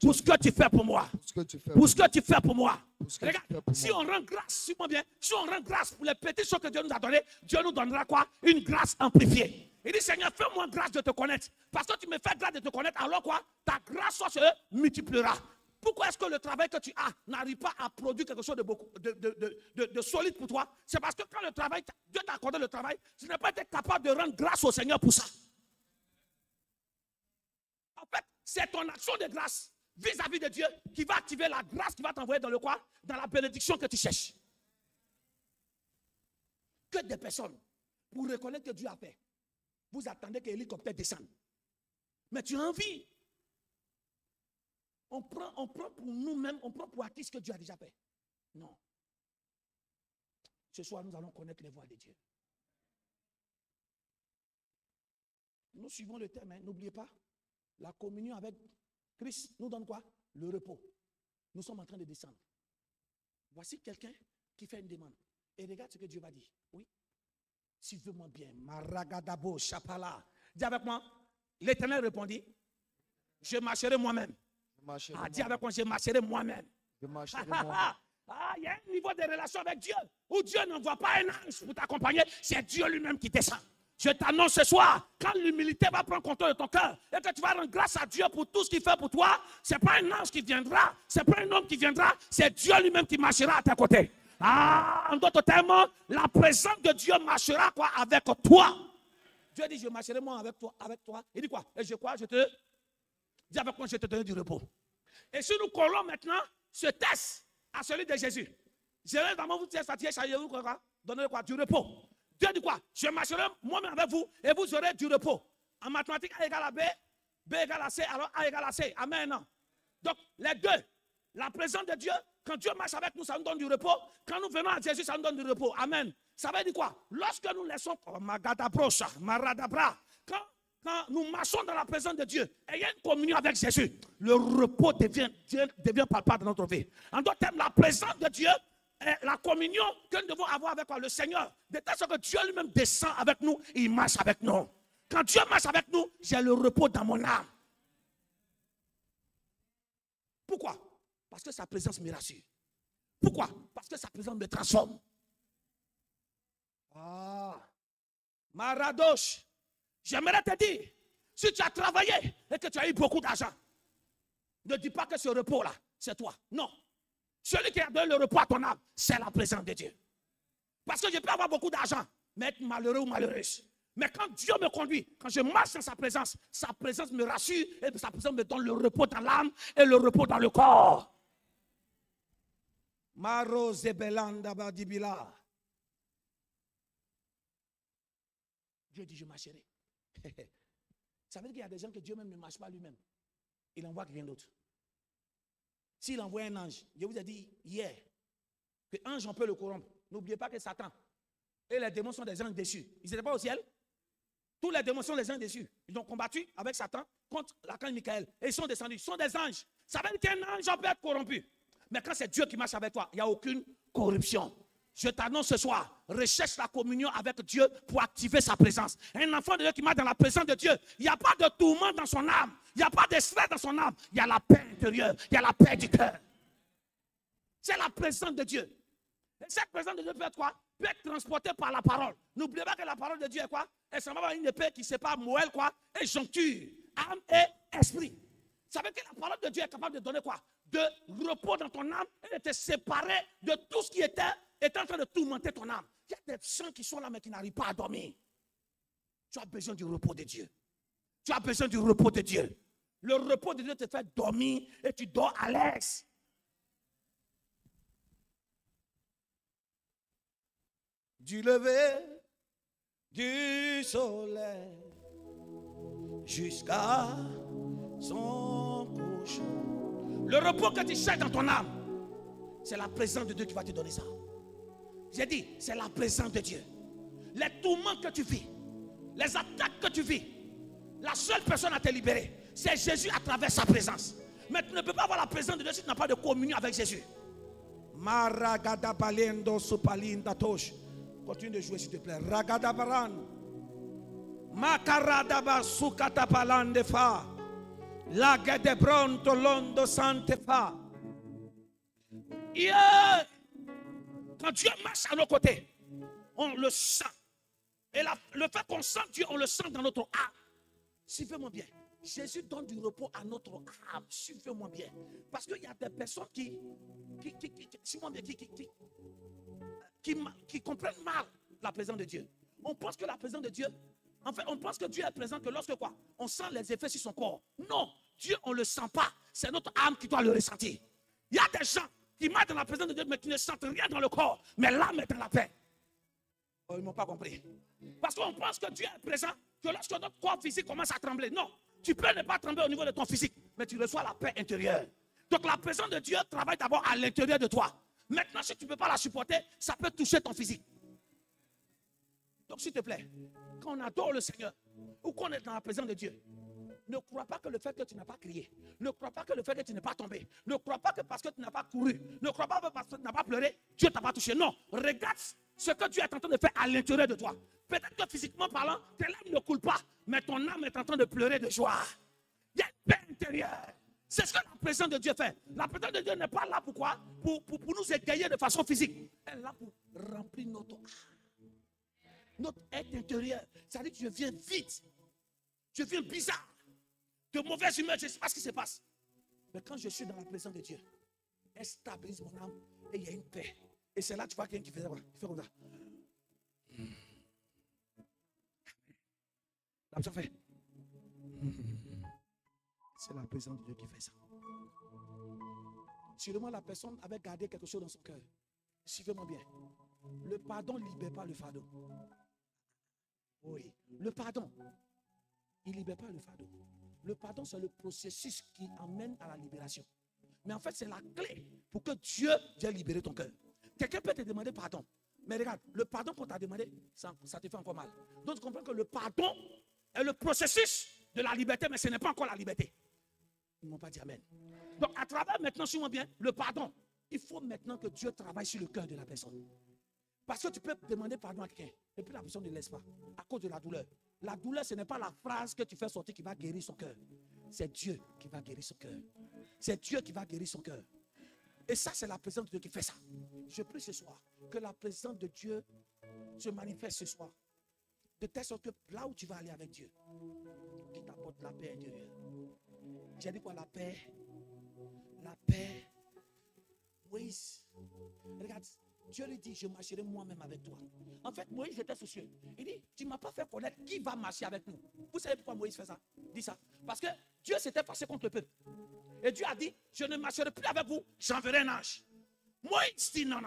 Pour ce que tu fais pour moi. Pour ce que tu fais pour moi. Regarde, si on rend grâce, suis-moi bien, si on rend grâce pour les petites choses que Dieu nous a données, Dieu nous donnera quoi? Une grâce amplifiée. Il dit, Seigneur, fais-moi grâce de te connaître. Parce que tu me fais grâce de te connaître, alors quoi? Ta grâce se multipliera. Pourquoi est-ce que le travail que tu as n'arrive pas à produire quelque chose de solide pour toi? C'est parce que quand le travail, Dieu t'a accordé le travail, tu n'as pas été capable de rendre grâce au Seigneur pour ça. En fait, c'est ton action de grâce vis-à-vis de Dieu qui va activer la grâce qui va t'envoyer dans le quoi? Dans la bénédiction que tu cherches. Que des personnes, pour reconnaître que Dieu a fait, vous attendez que l'hélicoptère descende. Mais tu as envie. On prend pour nous-mêmes, on prend pour acquis ce que Dieu a déjà fait. Non. Ce soir, nous allons connaître les voies de Dieu. Nous suivons le thème, hein. N'oubliez pas, la communion avec Christ nous donne quoi? Le repos. Nous sommes en train de descendre. Voici quelqu'un qui fait une demande. Et regarde ce que Dieu va dire. Oui. Si veux moi bien, Maragadabo, Chapala. Dis avec moi, l'Éternel répondit, je marcherai moi-même. Dis avec moi, je marcherai moi-même. Il y a un niveau de relation avec Dieu où Dieu n'envoie pas un ange pour t'accompagner, c'est Dieu lui-même qui descend. Je t'annonce ce soir, quand l'humilité va prendre contrôle de ton cœur et que tu vas rendre grâce à Dieu pour tout ce qu'il fait pour toi, ce n'est pas un ange qui viendra, ce n'est pas un homme qui viendra, c'est Dieu lui-même qui marchera à tes côtés. En d'autres termes, la présence de Dieu marchera quoi avec toi. Dieu dit, je marcherai moi avec toi. Il dit quoi? Et je crois, dis avec moi, je te donne du repos. Et si nous collons maintenant ce test à celui de Jésus, Jésus, dans vous êtes fatigué, chargez-vous quoi? Donnez quoi? Du repos. Dieu dit quoi? Je marcherai moi-même avec vous et vous aurez du repos. En mathématiques, A égale à B, B égale à C, alors A égale à C. Amen. Donc, les deux, la présence de Dieu Quand Dieu marche avec nous, ça nous donne du repos. Quand nous venons à Jésus, ça nous donne du repos. Amen. Ça veut dire quoi? Lorsque nous laissons, quand nous marchons dans la présence de Dieu et il y a une communion avec Jésus, le repos devient palpable dans notre vie. En d'autres termes, la présence de Dieu est la communion que nous devons avoir avec le Seigneur. De telle sorte que Dieu lui-même descend avec nous, il marche avec nous. Quand Dieu marche avec nous, j'ai le repos dans mon âme. Pourquoi? Parce que sa présence me rassure. Pourquoi? Parce que sa présence me transforme. Ah, Maradosh, j'aimerais te dire, si tu as travaillé et que tu as eu beaucoup d'argent, ne dis pas que ce repos-là, c'est toi. Non. Celui qui a donné le repos à ton âme, c'est la présence de Dieu. Parce que je peux avoir beaucoup d'argent, mais être malheureux ou malheureuse. Mais quand Dieu me conduit, quand je marche dans sa présence me rassure et sa présence me donne le repos dans l'âme et le repos dans le corps. Maro Zebelanda Badibila. Dieu dit, je marcherai. Ça veut dire qu'il y a des gens que Dieu même ne marche pas lui-même. Il envoie quelqu'un d'autre. S'il envoie un ange, je vous ai dit hier que l'ange, on peut le corrompre. N'oubliez pas que Satan et les démons sont des anges déçus. Ils n'étaient pas au ciel. Tous les démons sont des anges déçus. Ils ont combattu avec Satan contre l'archange Michael. Et ils sont descendus. Ils sont des anges. Ça veut dire qu'un ange peut être corrompu. Mais quand c'est Dieu qui marche avec toi, il n'y a aucune corruption. Je t'annonce ce soir, recherche la communion avec Dieu pour activer sa présence. Un enfant de Dieu qui marche dans la présence de Dieu, il n'y a pas de tourment dans son âme. Il n'y a pas de stress dans son âme. Il y a la paix intérieure. Il y a la paix du cœur. C'est la présence de Dieu. Et cette présence de Dieu peut être quoi? Peut être transportée par la parole. N'oubliez pas que la parole de Dieu est quoi? Elle s'en va avoir une épée qui sépare Moël quoi? Et joncture, âme et esprit. Ça veut dire que la parole de Dieu est capable de donner quoi? De repos dans ton âme et de te séparer de tout ce qui est en train de tourmenter ton âme. Il y a des gens qui sont là mais qui n'arrivent pas à dormir. Tu as besoin du repos de Dieu. Tu as besoin du repos de Dieu. Le repos de Dieu te fait dormir et tu dors à l'aise. Du lever du soleil jusqu'à son couchant. Le repos que tu cherches dans ton âme, c'est la présence de Dieu qui va te donner ça. J'ai dit, c'est la présence de Dieu. Les tourments que tu vis, les attaques que tu vis, la seule personne à te libérer, c'est Jésus à travers sa présence. Mais tu ne peux pas avoir la présence de Dieu si tu n'as pas de communion avec Jésus. Maragada balendo supalinda tosh. Continue de jouer s'il te plaît. Ragadabaran. Makaradaba sukatapalandefa. Lagedebronto londo santefa. Yeah. Quand Dieu marche à nos côtés, on le sent. Et le fait qu'on sent Dieu, on le sent dans notre âme. Suivez-moi bien. Jésus donne du repos à notre âme. Suivez-moi bien. Parce qu'il y a des personnes qui comprennent mal la présence de Dieu. On pense que la présence de Dieu, en fait, on pense que Dieu est présent que lorsque quoi? On sent les effets sur son corps. Non, Dieu, on ne le sent pas. C'est notre âme qui doit le ressentir. Il y a des gens qui marchent dans la présence de Dieu, mais qui ne sentent rien dans le corps. Mais l'âme est dans la paix. Oh, ils ne m'ont pas compris. Parce qu'on pense que Dieu est présent, que lorsque notre corps physique commence à trembler. Non, tu peux ne pas trembler au niveau de ton physique, mais tu reçois la paix intérieure. Donc la présence de Dieu travaille d'abord à l'intérieur de toi. Maintenant, si tu ne peux pas la supporter, ça peut toucher ton physique. Donc, s'il te plaît, quand on adore le Seigneur, ou qu'on est dans la présence de Dieu, ne crois pas que le fait que tu n'as pas crié, ne crois pas que le fait que tu n'es pas tombé, ne crois pas que parce que tu n'as pas couru, ne crois pas que parce que tu n'as pas pleuré, Dieu ne t'a pas touché. Non, regarde ce que Dieu est en train de faire à l'intérieur de toi. Peut-être que physiquement parlant, tes larmes ne coulent pas, mais ton âme est en train de pleurer de joie. Il y a une paix intérieure. C'est ce que la présence de Dieu fait. La présence de Dieu n'est pas là pour quoi? Pour nous égayer de façon physique. Elle est là pour remplir notre âme. Notre être intérieur. C'est-à-dire que je viens vite. Je viens bizarre. De mauvaise humeur, je ne sais pas ce qui se passe. Mais quand je suis dans la présence de Dieu, elle stabilise mon âme et il y a une paix. Et c'est là que tu vois quelqu'un qui fait ça. Il fait comme ça. La personne fait. C'est la présence de Dieu qui fait ça. Sûrement la personne avait gardé quelque chose dans son cœur. Suivez-moi bien. Le pardon ne libère pas le fardeau. Oui. Le pardon, il ne libère pas le fardeau. Le pardon, c'est le processus qui amène à la libération. Mais en fait, c'est la clé pour que Dieu vienne libérer ton cœur. Quelqu'un peut te demander pardon. Mais regarde, le pardon qu'on t'a demandé, ça te fait encore mal. Donc, tu comprends que le pardon est le processus de la liberté, mais ce n'est pas encore la liberté. Ils ne m'ont pas dit amen. Donc, à travers maintenant, suis-moi bien, le pardon, il faut maintenant que Dieu travaille sur le cœur de la personne. Parce que tu peux demander pardon à quelqu'un, et puis la personne ne laisse pas, à cause de la douleur. La douleur, ce n'est pas la phrase que tu fais sortir qui va guérir son cœur. C'est Dieu qui va guérir son cœur. C'est Dieu qui va guérir son cœur. Et ça, c'est la présence de Dieu qui fait ça. Je prie ce soir que la présence de Dieu se manifeste ce soir. De telle sorte que là où tu vas aller avec Dieu, qui t'apporte la paix intérieure. J'ai dit quoi, la paix? La paix. Moïse, regarde, Dieu lui dit, je marcherai moi-même avec toi. En fait, Moïse était soucieux. Il dit, tu ne m'as pas fait connaître qui va marcher avec nous. Vous savez pourquoi Moïse fait ça? Dit ça. Parce que Dieu s'était fâché contre le peuple. Et Dieu a dit, je ne marcherai plus avec vous, j'enverrai un ange. Moïse dit, non.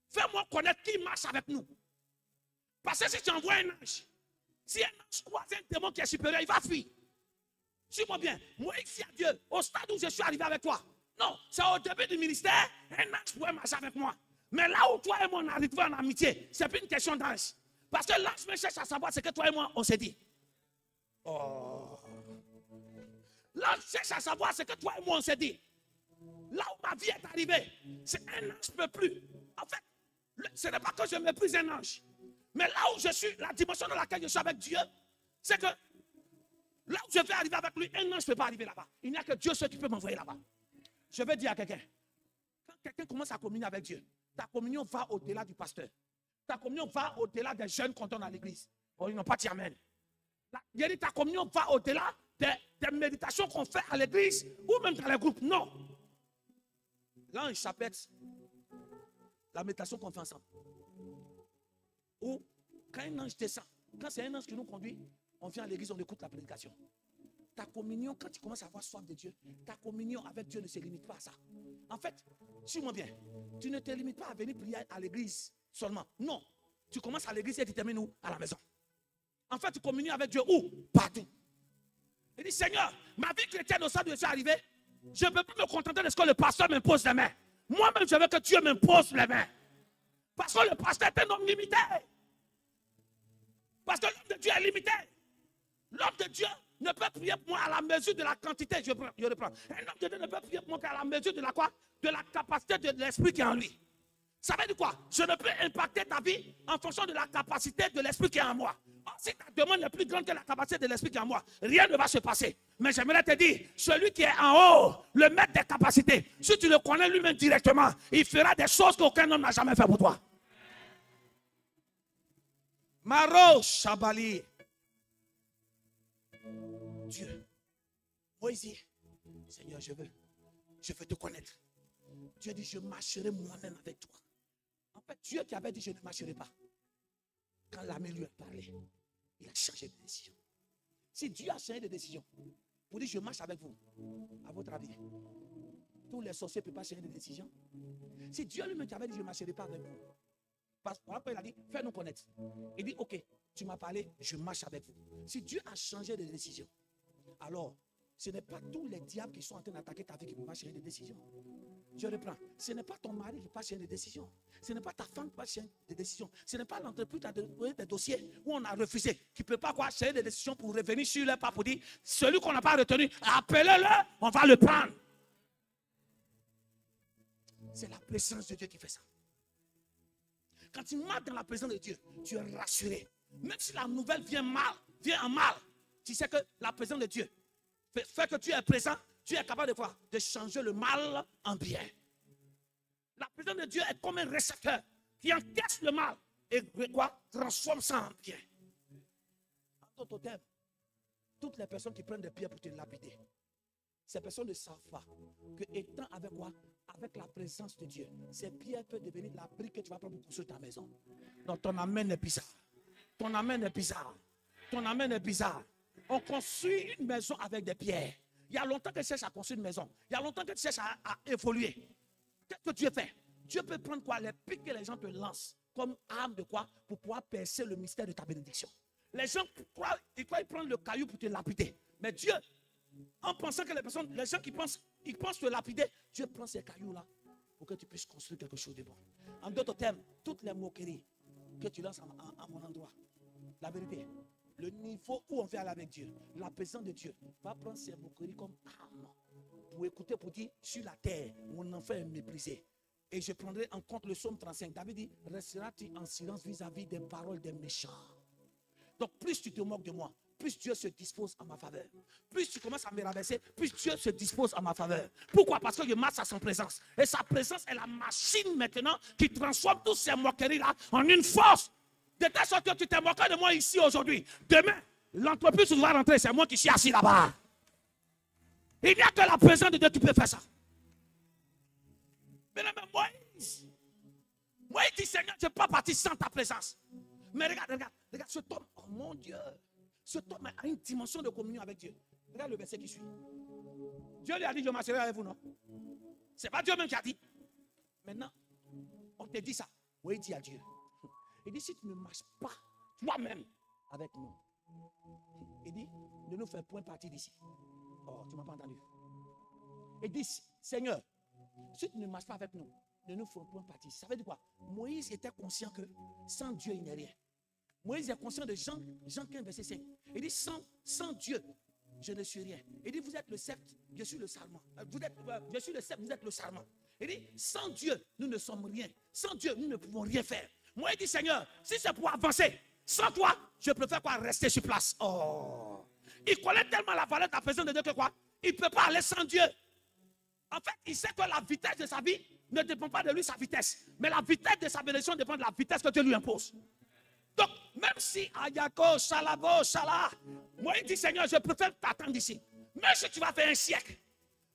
Fais-moi connaître qui marche avec nous. Parce que si tu envoies un ange, si un ange croise un démon qui est supérieur, il va fuir. Suis-moi bien. Moïse dit à Dieu, au stade où je suis arrivé avec toi. Non, c'est au début du ministère, un ange pourrait marcher avec moi. Mais là où toi et moi on arrive en amitié, c'est plus une question d'ange. Parce que l'ange me cherche à savoir ce que toi et moi on s'est dit. Oh. L'ange cherche à savoir ce que toi et moi on s'est dit. Là où ma vie est arrivée, c'est un ange ne peut plus. En fait, ce n'est pas que je méprise un ange. Mais là où je suis, la dimension dans laquelle je suis avec Dieu, c'est que là où je vais arriver avec lui, un ange ne peut pas arriver là-bas. Il n'y a que Dieu seul qui peut m'envoyer là-bas. Je vais dire à quelqu'un, quand quelqu'un commence à communier avec Dieu, ta communion va au-delà du pasteur. Ta communion va au-delà des jeunes qu'on donne à l'église. Oh, ils n'ont pas dit amen. Il dit ta communion va au-delà des méditations qu'on fait à l'église ou même dans les groupes. Non. L'ange s'appelle la méditation qu'on fait ensemble. Ou quand un ange descend, quand c'est un ange qui nous conduit, on vient à l'église, on écoute la prédication. Ta communion, quand tu commences à avoir soif de Dieu, ta communion avec Dieu ne se limite pas à ça. En fait, suis-moi bien, tu ne te limites pas à venir prier à l'église seulement. Non, tu commences à l'église et tu termines où? À la maison. En fait, tu communies avec Dieu où? Partout. Il dit, Seigneur, ma vie chrétienne au stade où je suis arrivé, je ne peux plus me contenter de ce que le pasteur m'impose les mains. Moi-même, je veux que Dieu m'impose les mains. Parce que le pasteur est un homme limité. Parce que l'homme de Dieu est limité. L'homme de Dieu ne peut prier pour moi à la mesure de la quantité. Je reprends. Un homme de Dieu ne peut prier pour moi qu'à la mesure de la quoi? De la capacité de l'esprit qui est en lui. Ça veut dire quoi? Je ne peux impacter ta vie en fonction de la capacité de l'esprit qui est en moi. Or, si ta demande est plus grande que la capacité de l'esprit qui est en moi, rien ne va se passer. Mais j'aimerais te dire, celui qui est en haut, le maître des capacités, si tu le connais lui-même directement, il fera des choses qu'aucun homme n'a jamais fait pour toi. Maro Chabali. Dieu. Moïse dit, Seigneur, je veux te connaître. Dieu dit, je marcherai moi-même avec toi. En fait, Dieu qui avait dit, je ne marcherai pas. Quand l'ami lui a parlé, il a changé de décision. Si Dieu a changé de décision, pour dire, je marche avec vous, à votre avis, tous les sorciers ne peuvent pas changer de décision. Si Dieu lui-même avait dit, je ne marcherai pas avec vous, parce qu'il a dit, fais-nous connaître. Il dit, ok, tu m'as parlé, je marche avec vous. Si Dieu a changé de décision, alors, ce n'est pas tous les diables qui sont en train d'attaquer ta vie qui ne peuvent pas changer de décision. Je reprends. Ce n'est pas ton mari qui ne peut pas changer de décision. Ce n'est pas ta femme qui ne peut pas changer de décision. Ce n'est pas l'entreprise qui a des dossiers où on a refusé, qui ne peut pas changer de décision pour revenir sur leur pas pour dire, celui qu'on n'a pas retenu, appelez-le, on va le prendre. C'est la présence de Dieu qui fait ça. Quand tu marches dans la présence de Dieu, tu es rassuré. Même si la nouvelle vient en mal, tu sais que la présence de Dieu fait que tu es présent, tu es capable de quoi? De changer le mal en bien. La présence de Dieu est comme un récepteur qui encaisse le mal et quoi? Transforme ça en bien. En d'autres termes, toutes les personnes qui prennent des pierres pour te lapider, ces personnes ne savent pas que étant avec quoi? Avec la présence de Dieu, ces pierres peuvent devenir la brique que tu vas prendre pour construire ta maison. Donc ton amen est bizarre. Ton amen est bizarre. Ton amen est bizarre. On construit une maison avec des pierres. Il y a longtemps que tu cherches à construire une maison. Il y a longtemps que tu cherches à évoluer. Qu'est-ce que Dieu fait? Dieu peut prendre quoi? Les pics que les gens te lancent comme arme de quoi? Pour pouvoir percer le mystère de ta bénédiction. Les gens croient, ils prennent le caillou pour te lapider. Mais Dieu, en pensant que les gens qui pensent il pense te lapider. Dieu prend ces cailloux-là pour que tu puisses construire quelque chose de bon. En d'autres termes, toutes les moqueries que tu lances à mon endroit, la vérité, le niveau où on fait aller avec Dieu, la présence de Dieu, va prendre ces moqueries comme arme pour écouter, pour dire, sur la terre, mon enfant est méprisé. Et je prendrai en compte le psaume 35. David dit, resteras-tu en silence vis-à-vis des paroles des méchants? Donc plus tu te moques de moi, plus Dieu se dispose en ma faveur. Plus tu commences à me rabaisser, plus Dieu se dispose en ma faveur. Pourquoi? Parce que je marche à son présence. Et sa présence est la machine maintenant qui transforme toutes ces moqueries-là en une force. De telle sorte que tu t'es moqué de moi ici aujourd'hui. Demain, l'entreprise où tu vas rentrer, c'est moi qui suis assis là-bas. Il n'y a que la présence de Dieu qui peut faire ça. Mais Moïse dit, Seigneur, je ne peux pas partir sans ta présence. Mais regarde, ce homme, oh mon Dieu, ce homme a une dimension de communion avec Dieu. Regarde le verset qui suit. Dieu lui a dit, je marcherai avec vous, non? C'est pas Dieu même qui a dit. Maintenant, on te dit ça. Moïse dit à Dieu, il dit, si tu ne marches pas toi-même avec nous, il dit, ne nous fais point partie d'ici. Oh, tu ne m'as pas entendu. Il dit, Seigneur, si tu ne marches pas avec nous, ne nous ferons point partie. Ça veut dire quoi? Moïse était conscient que sans Dieu, il n'est rien. Moïse est conscient de Jean 15, verset 5. Il dit, sans Dieu, je ne suis rien. Il dit, vous êtes le sceptre, je suis le sarment. Je suis le sceptre, vous êtes le sarment. Il dit, sans Dieu, nous ne sommes rien. Sans Dieu, nous ne pouvons rien faire. Moi, il dit, Seigneur, si c'est pour avancer, sans toi, je préfère quoi? Rester sur place. Oh! Il connaît tellement la valeur de la présence de Dieu que quoi? Il ne peut pas aller sans Dieu. En fait, il sait que la vitesse de sa vie ne dépend pas de lui, sa vitesse. Mais la vitesse de sa bénédiction dépend de la vitesse que Dieu lui impose. Donc, même si Ayako, Shalabo, Shala, moi il dit, Seigneur, je préfère t'attendre ici. Même si tu vas faire un siècle.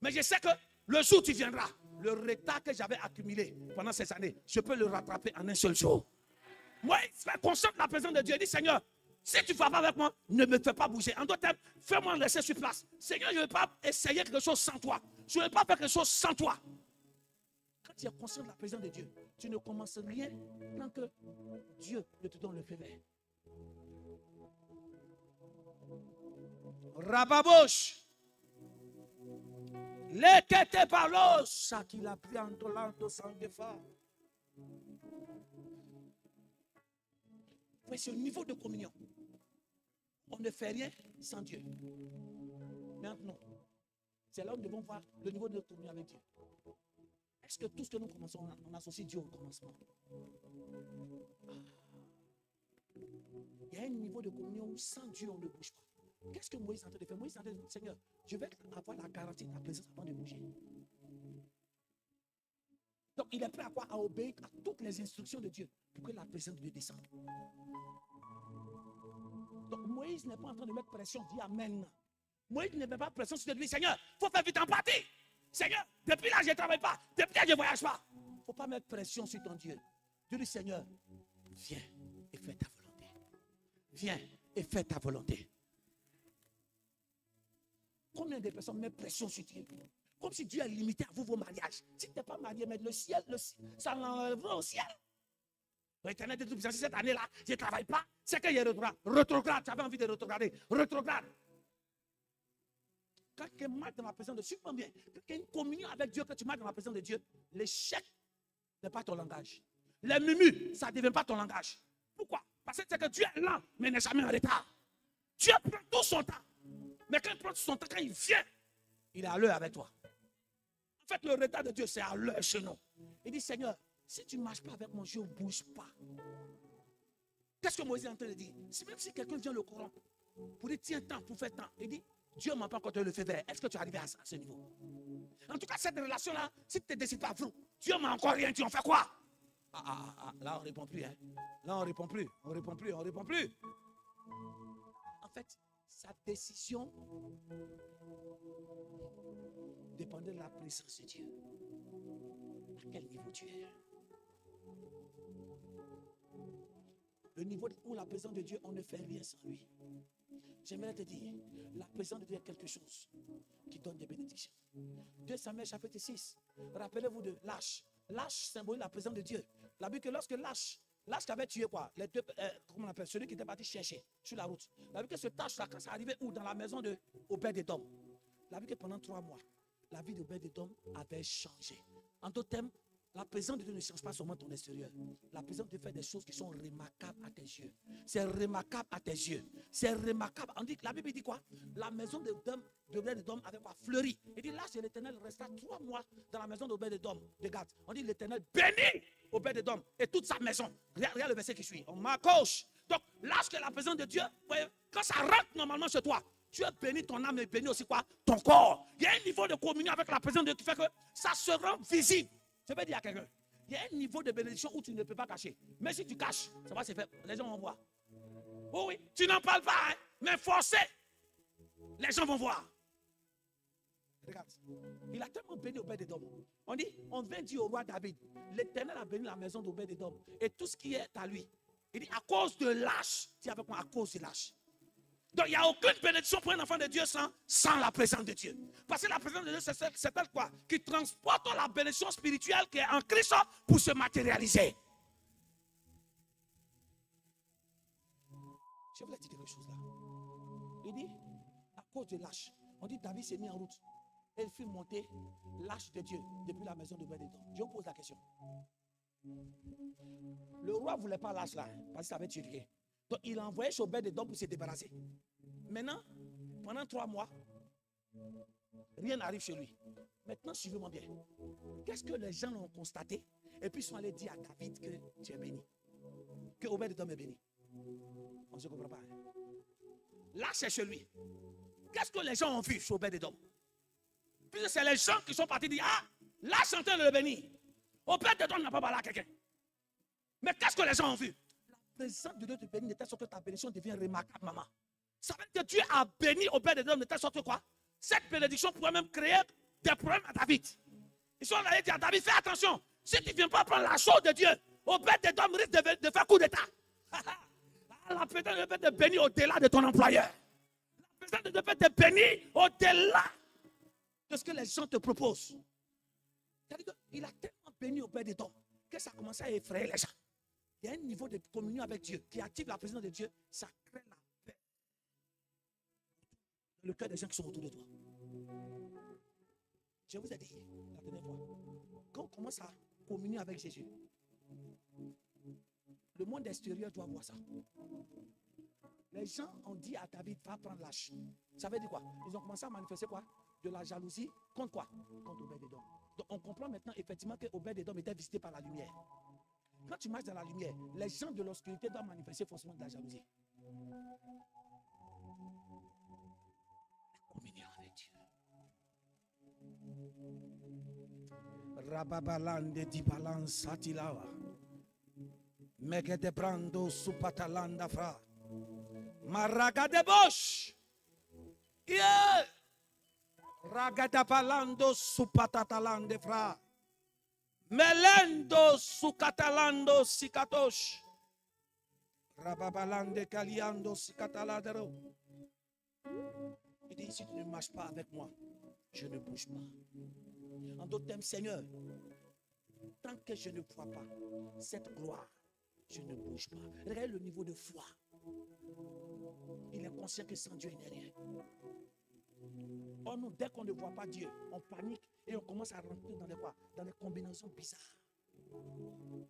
Mais je sais que le jour où tu viendras, le retard que j'avais accumulé pendant ces années, je peux le rattraper en un seul jour. Moi, il fait conscient de la présence de Dieu. Il dit, Seigneur, si tu ne vas pas avec moi, ne me fais pas bouger. En d'autres termes, fais-moi rester sur place. Seigneur, je ne vais pas essayer quelque chose sans toi. Je ne vais pas faire quelque chose sans toi. Quand tu es conscient de la présence de Dieu, tu ne commences rien tant que Dieu ne te donne le feu vert. Rababosh. Lekete palos. Sakila pianto lanto sangefa. C'est au niveau de communion. On ne fait rien sans Dieu. Maintenant, c'est là où nous devons voir le niveau de communion avec Dieu. Est-ce que tout ce que nous commençons, on associe Dieu au commencement? Il y a un niveau de communion où sans Dieu, on ne bouge pas. Qu'est-ce que Moïse est en train de faire? Moïse est en train de dire, Seigneur, je vais avoir la garantie de ta présence avant de bouger. Donc, il est prêt à quoi? À obéir à toutes les instructions de Dieu pour que la présence de Dieu descende. Donc, Moïse n'est pas en train de mettre pression, dit Amen. Moïse ne met pas pression sur lui. Seigneur, il faut faire vite en partie. Seigneur, depuis là, je ne travaille pas. Depuis là, je ne voyage pas. Il ne faut pas mettre pression sur ton Dieu. Dieu dit, Seigneur, viens et fais ta volonté. Viens et fais ta volonté. Combien de personnes mettent pression sur Dieu? Comme si Dieu est limité à vous, vos mariages. Si tu n'es pas marié, mais le ciel, ça l'enlèvera au ciel. L'éternel de tout, cette année-là, je ne travaille pas. C'est qu'il y a rétrograde. Tu avais envie de rétrograder. Rétrograde. Quand tu marches dans la présence de Dieu, super bien. Quand tu as une communion avec Dieu, que tu marches dans la présence de Dieu, l'échec n'est pas ton langage. Les murmures, ça ne devient pas ton langage. Pourquoi? Parce que c'est que Dieu est lent, mais n'est jamais en retard. Dieu prend tout son temps. Mais quand il prend tout son temps, quand il vient, il est à l'heure avec toi. En fait, le retard de Dieu, c'est à l'heure chez nous. Il dit, Seigneur, si tu ne marches pas avec moi, je ne bouge pas. Qu'est-ce que Moïse est en train de dire? Même si quelqu'un vient le corrompre, pour dire, tiens, temps, pour faire temps, il dit, Dieu ne m'a pas encore donné le feu vert. Est-ce que tu es arrivé à ce niveau? En tout cas, cette relation-là, si tu ne décides pas, Dieu ne m'a encore rien dit, on fait quoi? Là, on ne répond plus. Hein. Là, on ne répond plus. On ne répond plus, on ne répond plus. En fait, sa décision dépendait de la présence de Dieu. À quel niveau tu es? Le niveau où la présence de Dieu, on ne fait rien sans lui. J'aimerais te dire, la présence de Dieu est quelque chose qui donne des bénédictions. 2 Samuel chapitre 6. Rappelez-vous de Lâche. Lâche symbolise la présence de Dieu. La Bible que lorsque Lâche qui avait tué quoi? Les deux, comment on appelle? Celui qui était parti chercher sur la route. La Bible que ce tâche-là, quand ça arrivait où? Dans la maison de Obed-Edom. La Bible que pendant 3 mois, la vie d'Obed-Édom avait changé. En d'autres termes, la présence de Dieu ne change pas seulement ton extérieur. La présence de Dieu fait des choses qui sont remarquables à tes yeux. C'est remarquable à tes yeux. C'est remarquable. On dit, la Bible dit quoi? La maison d'Obed-Édom avait quoi? Fleuri. Il dit là, c'est l'Éternel resta 3 mois dans la maison d'Obed-Édom de Gath. On dit l'Éternel bénit Obed-Édom et toute sa maison. Regarde le verset qui suit. On m'accroche. Donc, lorsque la présence de Dieu, quand ça rentre normalement chez toi, Dieu bénit ton âme et bénit aussi quoi? Ton corps. Il y a un niveau de communion avec la présence de Dieu qui fait que ça se rend visible. Je vais dire à quelqu'un, il y a un niveau de bénédiction où tu ne peux pas cacher. Mais si tu caches, ça va se faire. Les gens vont voir. Oh oui, tu n'en parles pas, hein, mais forcé. Les gens vont voir. Regarde, il a tellement béni Obed-Édom. On dit, on vient dire au roi David, l'Éternel a béni la maison d'Obed-Édom et tout ce qui est à lui. Il dit, à cause de l'âge, dis avec moi, à cause de l'âge. Donc, il n'y a aucune bénédiction pour un enfant de Dieu sans la présence de Dieu. Parce que la présence de Dieu, c'est elle quoi? Qui transporte la bénédiction spirituelle qui est en Christ pour se matérialiser. Je voulais dire quelque chose là. Il dit, à cause de l'âge, on dit David s'est mis en route. Et il fit monter l'âge de Dieu depuis la maison de Obed-Édom. Je vous pose la question. Le roi ne voulait pas l'âge là, parce que ça avait tué quelqu'un. Donc, il a envoyé chez Obed-Édom pour se débarrasser. Maintenant, pendant 3 mois, rien n'arrive chez lui. Maintenant, suivez-moi bien. Qu'est-ce que les gens ont constaté? Et puis, ils sont allés dire à David que tu es béni. Que Obed-Édom est béni. On ne se comprend pas. Là, c'est chez lui. Qu'est-ce que les gens ont vu chez Obed-Édom? Puisque c'est les gens qui sont partis dire, ah, là, chanteur le béni. Obed-Édom n'a pas parlé à quelqu'un. Mais qu'est-ce que les gens ont vu? La présence de Dieu te bénit de telle sorte que ta bénédiction devient remarquable, maman. Ça veut dire que Dieu a béni Obed-Édom de telle sorte que quoi? Cette bénédiction pourrait même créer des problèmes à David. Ils sont allés dire à David, fais attention. Si tu ne viens pas prendre la chose de Dieu, Obed-Édom risque de faire coup d'état. La présence de Dieu peut te bénir au-delà de ton employeur. La présence de Dieu peut te bénir au-delà de ce que les gens te proposent. C'est-à-dire qu'il a tellement béni Obed-Édom que ça a commencé à effrayer les gens. Il y a un niveau de communion avec Dieu qui active la présence de Dieu, ça crée la paix. Le cœur des gens qui sont autour de toi. Je vous ai dit la dernière fois, quand on commence à communier avec Jésus, le monde extérieur doit voir ça. Les gens ont dit à David, va prendre l'âge. Ça veut dire quoi? Ils ont commencé à manifester quoi? De la jalousie contre quoi? Contre Obed-Édom. Donc on comprend maintenant effectivement que Obed-Édom était visité par la lumière. Quand tu marches dans la lumière, les gens de l'obscurité doivent manifester forcément de la jalousie. La communion avec Dieu. Rababalande di balanza tilawa. Mekete brando supatalanda fra. Maraga de bosh. Yeah. Ragada balando supatatalande fra. Melendo sukatalando sikatosh. Rababalande kaliando sikataladero. Il dit, si tu ne marches pas avec moi, je ne bouge pas. En d'autres termes, Seigneur, tant que je ne vois pas cette gloire, je ne bouge pas. Regardez le niveau de foi. Il est conscient que sans Dieu, il n'est rien. Oh non, dès qu'on ne voit pas Dieu, on panique et on commence à rentrer dans les quoi? Dans les combinaisons bizarres.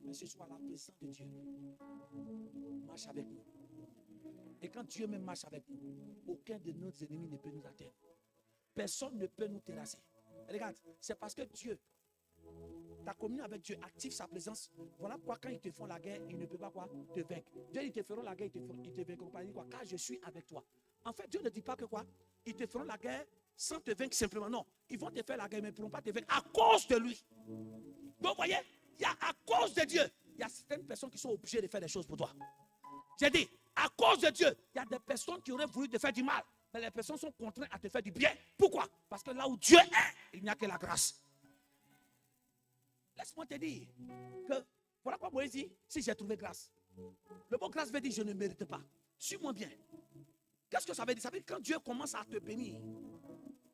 Mais ce soit la présence de Dieu marche avec nous. Et quand Dieu même marche avec nous, aucun de nos ennemis ne peut nous atteindre. Personne ne peut nous terrasser. Regarde, c'est parce que Dieu, ta communion avec Dieu active sa présence. Voilà pourquoi quand ils te font la guerre, ils ne peuvent pas quoi? Te vaincre. Dieu, ils te feront la guerre, ils te vaincront pas. Il dit quoi? Car je suis avec toi. En fait, Dieu ne dit pas que quoi? Ils te feront la guerre sans te vaincre simplement. Non, ils vont te faire la guerre, mais ils ne pourront pas te vaincre à cause de lui. Donc, vous voyez, il y a à cause de Dieu, il y a certaines personnes qui sont obligées de faire des choses pour toi. J'ai dit, à cause de Dieu, il y a des personnes qui auraient voulu te faire du mal, mais les personnes sont contraintes à te faire du bien. Pourquoi? Parce que là où Dieu est, il n'y a que la grâce. Laisse-moi te dire que, voilà quoi Moïse dit, si j'ai trouvé grâce. Le mot grâce veut dire je ne mérite pas. Suis-moi bien. Qu'est-ce que ça veut dire? Ça veut dire que quand Dieu commence à te bénir,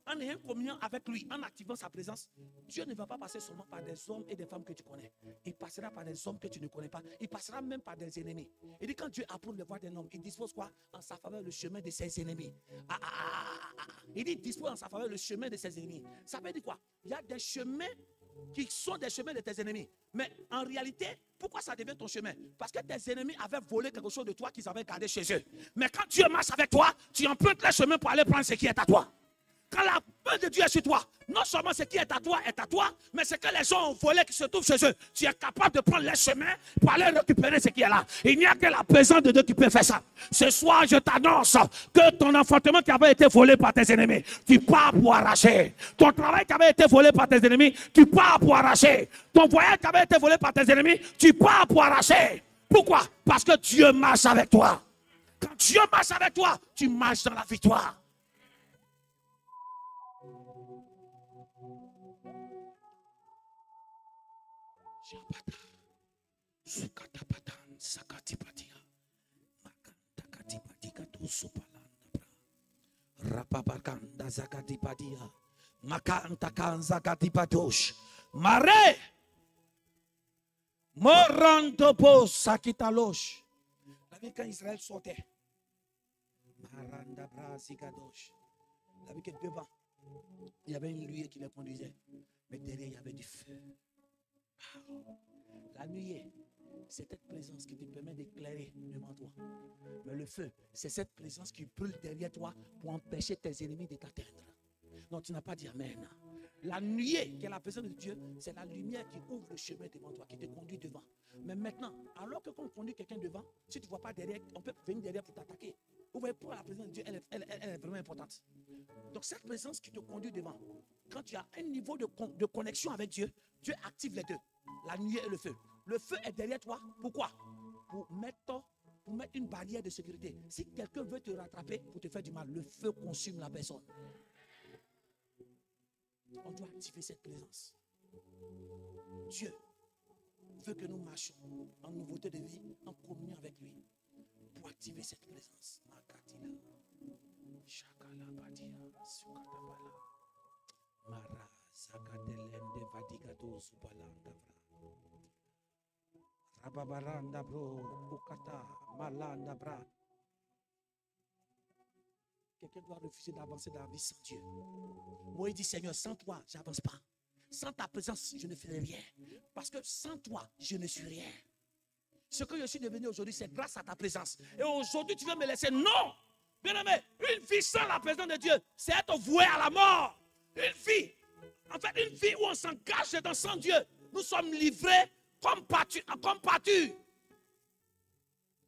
en ayant communion avec lui, en activant sa présence, Dieu ne va pas passer seulement par des hommes et des femmes que tu connais. Il passera par des hommes que tu ne connais pas. Il passera même par des ennemis. Il dit quand Dieu approuve le voie d'un homme, il dispose quoi? En sa faveur le chemin de ses ennemis. Il dit il dispose en sa faveur le chemin de ses ennemis. Ça veut dire quoi? Il y a des chemins qui sont des chemins de tes ennemis. Mais en réalité, pourquoi ça devient ton chemin? Parce que tes ennemis avaient volé quelque chose de toi qu'ils avaient gardé chez eux. Mais quand Dieu marche avec toi, tu empruntes le chemin pour aller prendre ce qui est à toi. Quand la main de Dieu est sur toi, non seulement ce qui est à toi, mais ce que les gens ont volé qui se trouve chez eux, tu es capable de prendre les chemins pour aller récupérer ce qui est là. Il n'y a que la présence de Dieu qui peut faire ça. Ce soir, je t'annonce que ton enfantement qui avait été volé par tes ennemis, tu pars pour arracher. Ton travail qui avait été volé par tes ennemis, tu pars pour arracher. Ton voyage qui avait été volé par tes ennemis, tu pars pour arracher. Pourquoi? Parce que Dieu marche avec toi. Quand Dieu marche avec toi, tu marches dans la victoire. Rapapakanda zakatipadia makanta kanza katipadosh mare morantopo sakitalosh. La vie quand Israël sortait, maranda brasikadosh. La vie que devant il y avait une nuée qui les conduisait, mais derrière il y avait du feu. La nuée, c'est cette présence qui te permet d'éclairer devant toi. Mais le feu, c'est cette présence qui brûle derrière toi pour empêcher tes ennemis de t'atteindre. Non, tu n'as pas dit Amen. La nuée, qui est la présence de Dieu, c'est la lumière qui ouvre le chemin devant toi, qui te conduit devant. Mais maintenant, alors que quand on conduit quelqu'un devant, si tu ne vois pas derrière, on peut venir derrière pour t'attaquer. Vous voyez, pour la présence de Dieu, elle est vraiment importante. Donc cette présence qui te conduit devant, quand tu as un niveau de connexion avec Dieu, Dieu active les deux, la nuée et le feu. Le feu est derrière toi, pourquoi? Pour mettre une barrière de sécurité. Si quelqu'un veut te rattraper pour te faire du mal, le feu consume la personne. On doit activer cette présence. Dieu veut que nous marchions en nouveauté de vie, en communion avec lui, pour activer cette présence. Quelqu'un doit refuser d'avancer dans la vie sans Dieu. Moïse dit, Seigneur, sans toi, je n'avance pas. Sans ta présence, je ne ferai rien. Parce que sans toi, je ne suis rien. Ce que je suis devenu aujourd'hui, c'est grâce à ta présence. Et aujourd'hui, tu veux me laisser. Non! Bien aimé, une vie sans la présence de Dieu, c'est être voué à la mort. Une vie. En fait, une vie où on s'engage dans sans Dieu. Nous sommes livrés comme pâture.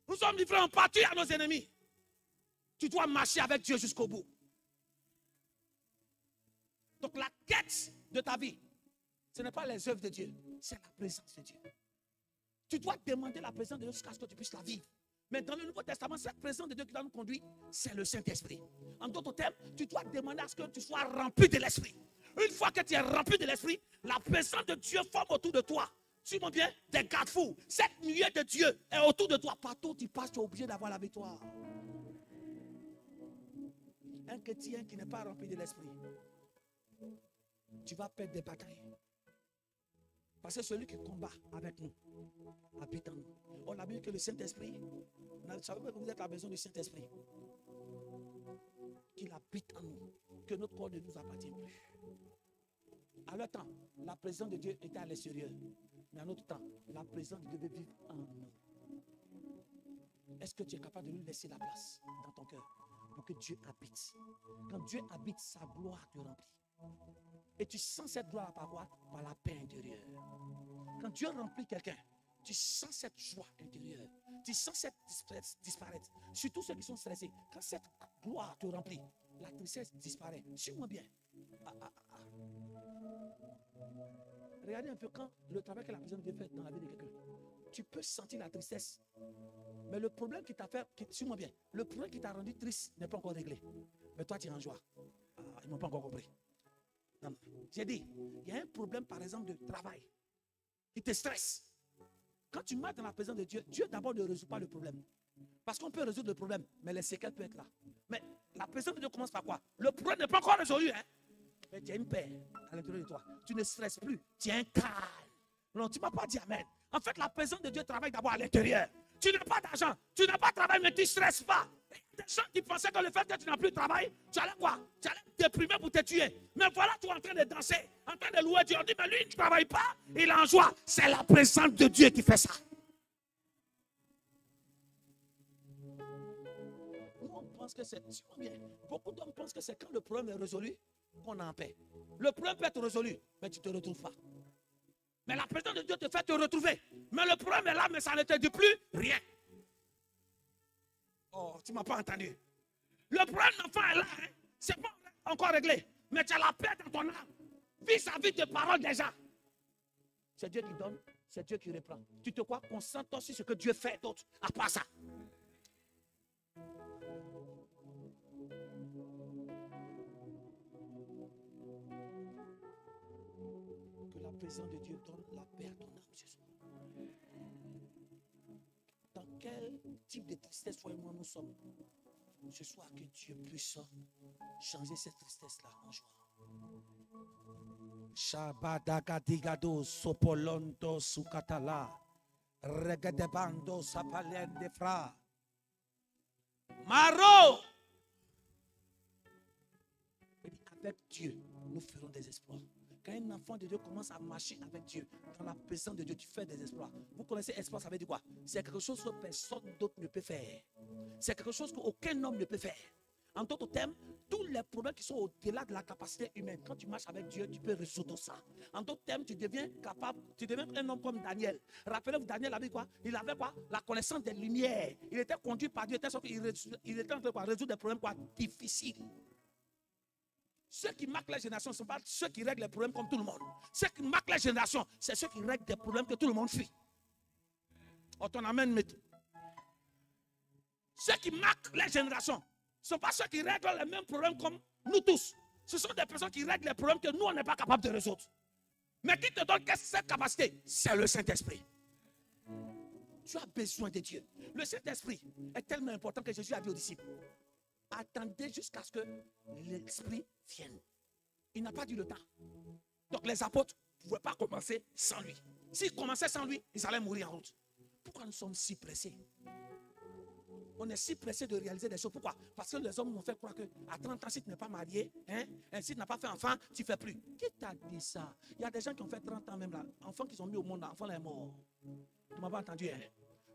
Nous sommes livrés en pâture à nos ennemis. Tu dois marcher avec Dieu jusqu'au bout. Donc la quête de ta vie, ce n'est pas les œuvres de Dieu, c'est la présence de Dieu. Tu dois demander la présence de Dieu jusqu'à ce que tu puisses la vivre. Mais dans le Nouveau Testament, cette présence de Dieu qui doit nous conduire, c'est le Saint-Esprit. En d'autres termes, tu dois demander à ce que tu sois rempli de l'Esprit. Une fois que tu es rempli de l'Esprit, la présence de Dieu forme autour de toi. Tu m'entends bien? Des garde-fous. Cette nuée de Dieu est autour de toi. Partout où tu passes, tu es obligé d'avoir la victoire. Un chrétien qui n'est pas rempli de l'Esprit, tu vas perdre des batailles. Parce que celui qui combat avec nous habite en nous. On a vu que le Saint-Esprit, vous savez que vous êtes la maison du Saint-Esprit, qu'il habite en nous, que notre corps ne nous appartient plus. À leur temps, la présence de Dieu était à l'extérieur. Mais à notre temps, la présence de Dieu veut vivre en nous. Est-ce que tu es capable de lui laisser la place dans ton cœur pour que Dieu habite? Quand Dieu habite, sa gloire te remplit. Et tu sens cette gloire par quoi? Par la paix intérieure. Quand Dieu remplit quelqu'un, tu sens cette joie intérieure. Tu sens cette tristesse disparaître. Surtout ceux qui sont stressés. Quand cette gloire te remplit, la tristesse disparaît. Suis-moi bien. Regardez un peu quand le travail que la présence de Dieu fait dans la vie de quelqu'un. Tu peux sentir la tristesse. Mais le problème qui t'a fait, suis-moi bien, le problème qui t'a rendu triste n'est pas encore réglé. Mais toi, tu es en joie. Ils n'ont pas encore compris. Non. J'ai dit, il y a un problème par exemple de travail. Il te stresse. Quand tu marches dans la présence de Dieu, Dieu d'abord ne résout pas le problème. Parce qu'on peut résoudre le problème, mais les séquelles peuvent être là. Mais la présence de Dieu commence par quoi? Le problème n'est pas encore résolu. Hein? Mais tu as une paix à l'intérieur de toi. Tu ne stresses plus. Tu es un calme. Non, tu ne m'as pas dit amen. En fait, la présence de Dieu travaille d'abord à l'intérieur. Tu n'as pas d'argent. Tu n'as pas de travail, mais tu ne stresses pas. Il y a des gens qui pensaient que le fait que tu n'as plus de travail, tu allais quoi? Tu allais te déprimer pour te tuer. Mais voilà, tu es en train de danser, en train de louer Dieu. On dit, mais lui, il ne travaille pas. Il est en joie. C'est la présence de Dieu qui fait ça. On pense que c'est bien. Beaucoup d'hommes pensent que c'est quand le problème est résolu qu'on est en paix. Le problème peut être résolu, mais tu ne te retrouves pas. Mais la présence de Dieu te fait te retrouver. Mais le problème est là, mais ça ne te dit plus rien. Oh, tu ne m'as pas entendu. Le problème d'enfant est là, hein? C'est pas encore réglé. Mais tu as la paix dans ton âme. Vis-à-vis des paroles des gens. C'est Dieu qui donne, c'est Dieu qui reprend. Tu te crois, concentre sur ce que Dieu fait d'autre, à part ça. Que la présence de Dieu donne la paix à ton âme ce soir. Dans quel type de tristesse toi et moi nous sommes ce soir, que Dieu puisse changer cette tristesse-là en joie. Shabadagadegado sopolondo sukatala regedebando sapalende fra Maro. Avec Dieu, nous ferons des exploits. Quand un enfant de Dieu commence à marcher avec Dieu, dans la présence de Dieu, tu fais des exploits. Vous connaissez exploit, ça veut dire quoi? C'est quelque chose que personne d'autre ne peut faire. C'est quelque chose qu'aucun homme ne peut faire. En d'autres termes, tous les problèmes qui sont au-delà de la capacité humaine, quand tu marches avec Dieu, tu peux résoudre ça. En d'autres termes, tu deviens capable, tu deviens un homme comme Daniel. Rappelez-vous, Daniel avait quoi? Il avait quoi? La connaissance des lumières. Il était conduit par Dieu, il était en train de résoudre des problèmes quoi? Difficiles. Ceux qui marquent la génération ne sont pas ceux qui règlent les problèmes comme tout le monde. Ceux qui marquent la génération, c'est ceux qui règlent des problèmes que tout le monde fuit. On t'en amène, mais ceux qui marquent les générations ne sont pas ceux qui règlent les mêmes problèmes comme nous tous. Ce sont des personnes qui règlent les problèmes que nous, on n'est pas capable de résoudre. Mais qui te donne cette capacité? C'est le Saint-Esprit. Tu as besoin de Dieu. Le Saint-Esprit est tellement important que Jésus a dit aux disciples, attendez jusqu'à ce que l'Esprit vienne. Il n'a pas dit le temps. Donc les apôtres ne pouvaient pas commencer sans lui. S'ils commençaient sans lui, ils allaient mourir en route. Pourquoi nous sommes si pressés? On est si pressé de réaliser des choses. Pourquoi? Parce que les hommes nous ont fait croire qu'à 30 ans, si tu n'es pas marié, si tu n'as pas fait enfant, tu ne fais plus. Qui t'a dit ça? Il y a des gens qui ont fait 30 ans même là. Enfants qui sont mis au monde, l'enfant est mort. Tu ne m'as pas entendu, hein?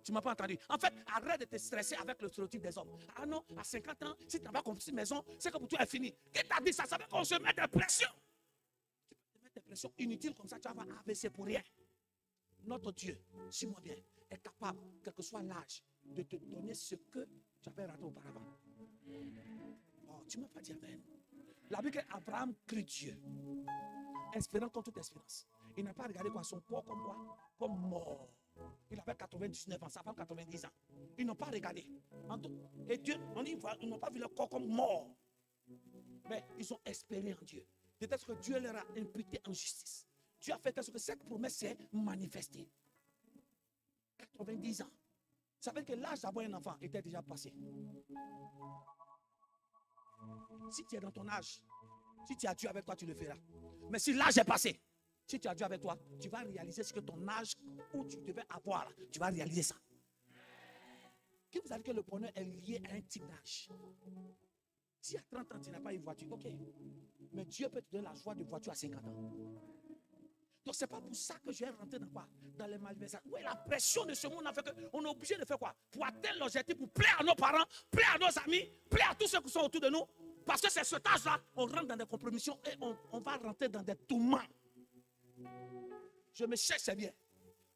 Tu ne m'as pas entendu. En fait, arrête de te stresser avec le stéréotype des hommes. Ah non, à 50 ans, si tu n'as pas construit une maison, c'est que pour toi, elle est finie. Qui t'a dit ça? Ça veut qu'on se met des pressions. Tu peux te mettre des pressions inutiles comme ça, tu vas AVC pour rien. Notre Dieu, suis-moi bien, est capable, quel que soit l'âge, de te donner ce que tu avais raté auparavant. Oh, tu ne m'as pas dit amen. La Bible dit qu'Abraham crut Dieu, espérant contre toute espérance. Il n'a pas regardé quoi, son corps comme quoi? Comme mort. Il avait 99 ans, sa femme 90 ans. Ils n'ont pas regardé. Et Dieu, ils n'ont pas vu leur corps comme mort. Mais ils ont espéré en Dieu. Peut-être que Dieu leur a imputé en justice. Dieu a fait que cette promesse s'est manifestée. 90 ans. Ça veut dire que l'âge d'avoir un enfant était déjà passé. Si tu es dans ton âge, si tu as Dieu avec toi, tu le feras. Mais si l'âge est passé, si tu as Dieu avec toi, tu vas réaliser ce que ton âge où tu devais avoir, là, tu vas réaliser ça. Qui vous a dit que le bonheur est lié à un type d'âge? Si à 30 ans, tu n'as pas une voiture, ok. Mais Dieu peut te donner la joie de voiture à 50 ans. Donc, ce n'est pas pour ça que je vais rentrer dans quoi? Dans les malversations. Oui, la pression de ce monde a fait qu'on est obligé de faire quoi? Pour atteindre l'objectif, pour plaire à nos parents, plaire à nos amis, plaire à tous ceux qui sont autour de nous. Parce que c'est cet âge-là, on rentre dans des compromissions et on va rentrer dans des tourments. Je me cherche, c'est bien.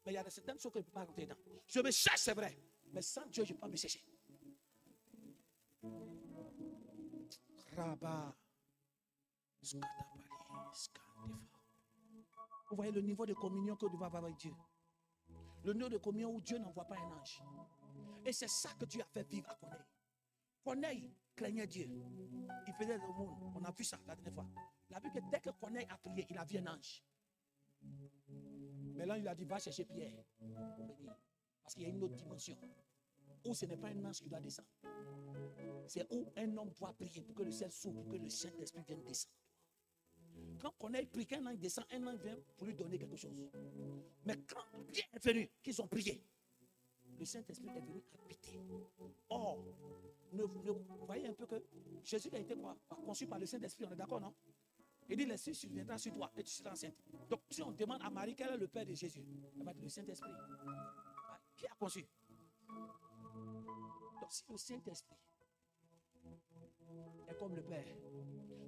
Mais il y a certaines choses que je ne peux pas rentrer dedans. Je me cherche, c'est vrai. Mais sans Dieu, je ne peux pas me chercher. Rabat. Vous voyez le niveau de communion que nous devons avoir avec Dieu. Le niveau de communion où Dieu n'envoie pas un ange. Et c'est ça que Dieu a fait vivre à Corneille. Corneille craignait Dieu. Il faisait le monde. On a vu ça la dernière fois. La Bible, dès que Corneille a prié, il a vu un ange. Mais là, il a dit, va chercher Pierre. Parce qu'il y a une autre dimension. Où ce n'est pas un ange qui doit descendre. C'est où un homme doit prier pour que le ciel s'ouvre, pour que le Saint-Esprit vienne descendre. Quand Corneille prie, qu'un ange descend, un ange vient pour lui donner quelque chose. Mais quand Pierre est venu, qu'ils ont prié, le Saint-Esprit est venu habiter. Or, vous voyez un peu que Jésus a été conçu par le Saint-Esprit, on est d'accord, non? Il dit, l'Esprit viendra sur toi et tu seras enceinte. Donc, si on demande à Marie quel est le Père de Jésus, elle va dire le Saint-Esprit. Qui a conçu? Donc, si le Saint-Esprit est comme le Père,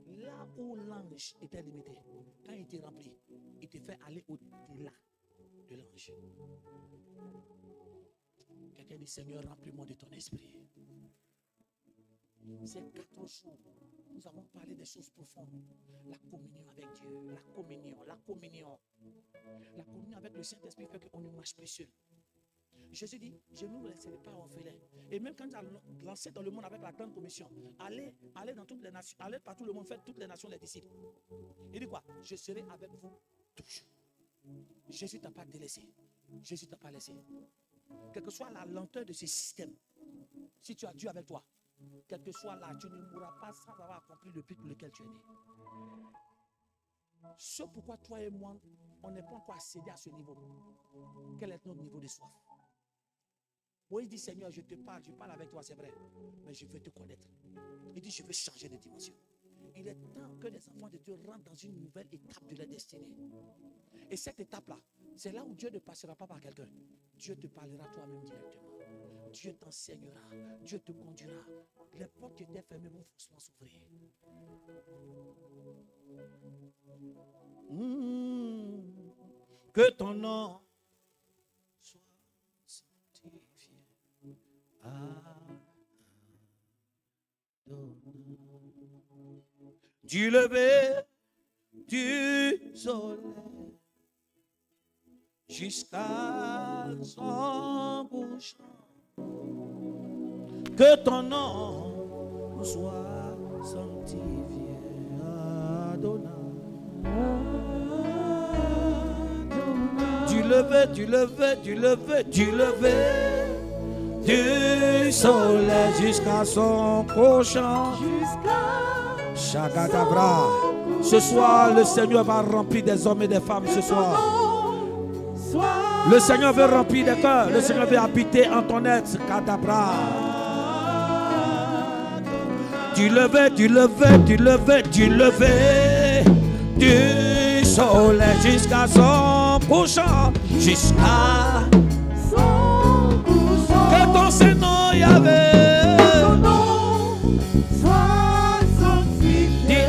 là où l'ange était limité, quand il était rempli, il te fait aller au-delà de l'ange. Quelqu'un dit, Seigneur, remplis-moi de ton esprit. Ces 4 jours, nous avons parlé des choses profondes. La communion avec Dieu, la communion. La communion avec le Saint-Esprit fait qu'on ne marche plus seul. Jésus dit, je ne vous laisserai pas orphelins. Et même quand il a lancé dans le monde avec la grande commission, allez dans toutes les nations, allez partout le monde, faites toutes les nations les disciples. Il dit quoi? Je serai avec vous toujours. Jésus ne t'a pas délaissé. Jésus ne t'a pas laissé. Quelle que soit la lenteur de ce système, si tu as Dieu avec toi, quel que soit là, tu ne mourras pas sans avoir accompli le but pour lequel tu es né. Ce pourquoi toi et moi, on n'est pas encore accédé à ce niveau. Quel est notre niveau de soif? Moïse dit, Seigneur, je parle avec toi, c'est vrai, mais je veux te connaître. Il dit, je veux changer de dimension. Il est temps que les enfants de Dieu rentrent dans une nouvelle étape de leur destinée. Et cette étape-là, c'est là où Dieu ne passera pas par quelqu'un. Dieu te parlera toi-même directement. Dieu t'enseignera, Dieu te conduira. Les portes qui étaient fermées vont forcément s'ouvrir. Que ton nom soit sanctifié. Du lever du soleil jusqu'à son couchant. Que ton nom soit sanctifié, Adonai. Du lever du soleil jusqu'à son couchant. Chagadabra. Ce soir, le Seigneur va remplir des hommes et des femmes ce soir. Le Seigneur veut remplir des cœurs. Le Seigneur veut habiter en ton être. Kadabra. Du lever du soleil jusqu'à son couchant. Jusqu'à son couchant. Que ton Seigneur Yahvé. Ton nom soit sanctifié.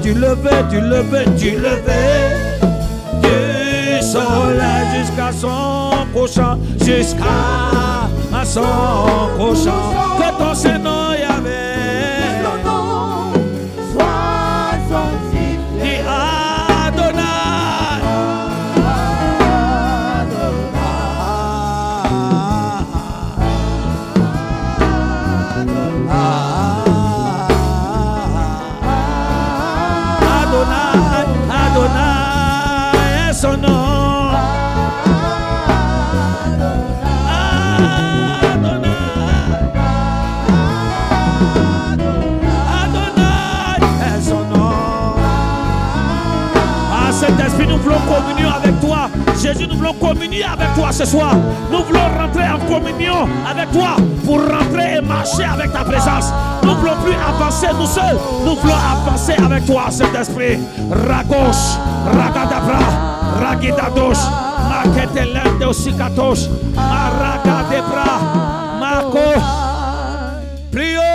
Du lever du soleil jusqu'à son couchant, jusqu'à son couchant. Que ton Seigneur Yahvé, ton nom soit sanctifié. Adonai, Adonai est son nom. Saint-Esprit, nous voulons communion avec toi. Jésus, nous voulons communier avec toi ce soir. Nous voulons rentrer en communion avec toi pour rentrer et marcher avec ta présence. Nous ne voulons plus avancer nous seuls. Nous voulons avancer avec toi, Saint-Esprit. Ragosh, Ragadabra, Ragidadosh, Maketelende Osikatosh, Maragadebra, Mako. Prio.